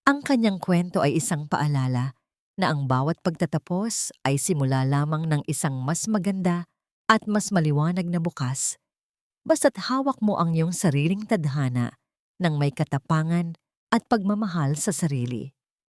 S1: Ang kanyang kwento ay isang paalala na ang bawat pagtatapos ay simula lamang ng isang mas maganda at mas maliwanag na bukas. Basta't hawak mo ang iyong sariling tadhana ng may katapangan at pagmamahal sa sarili.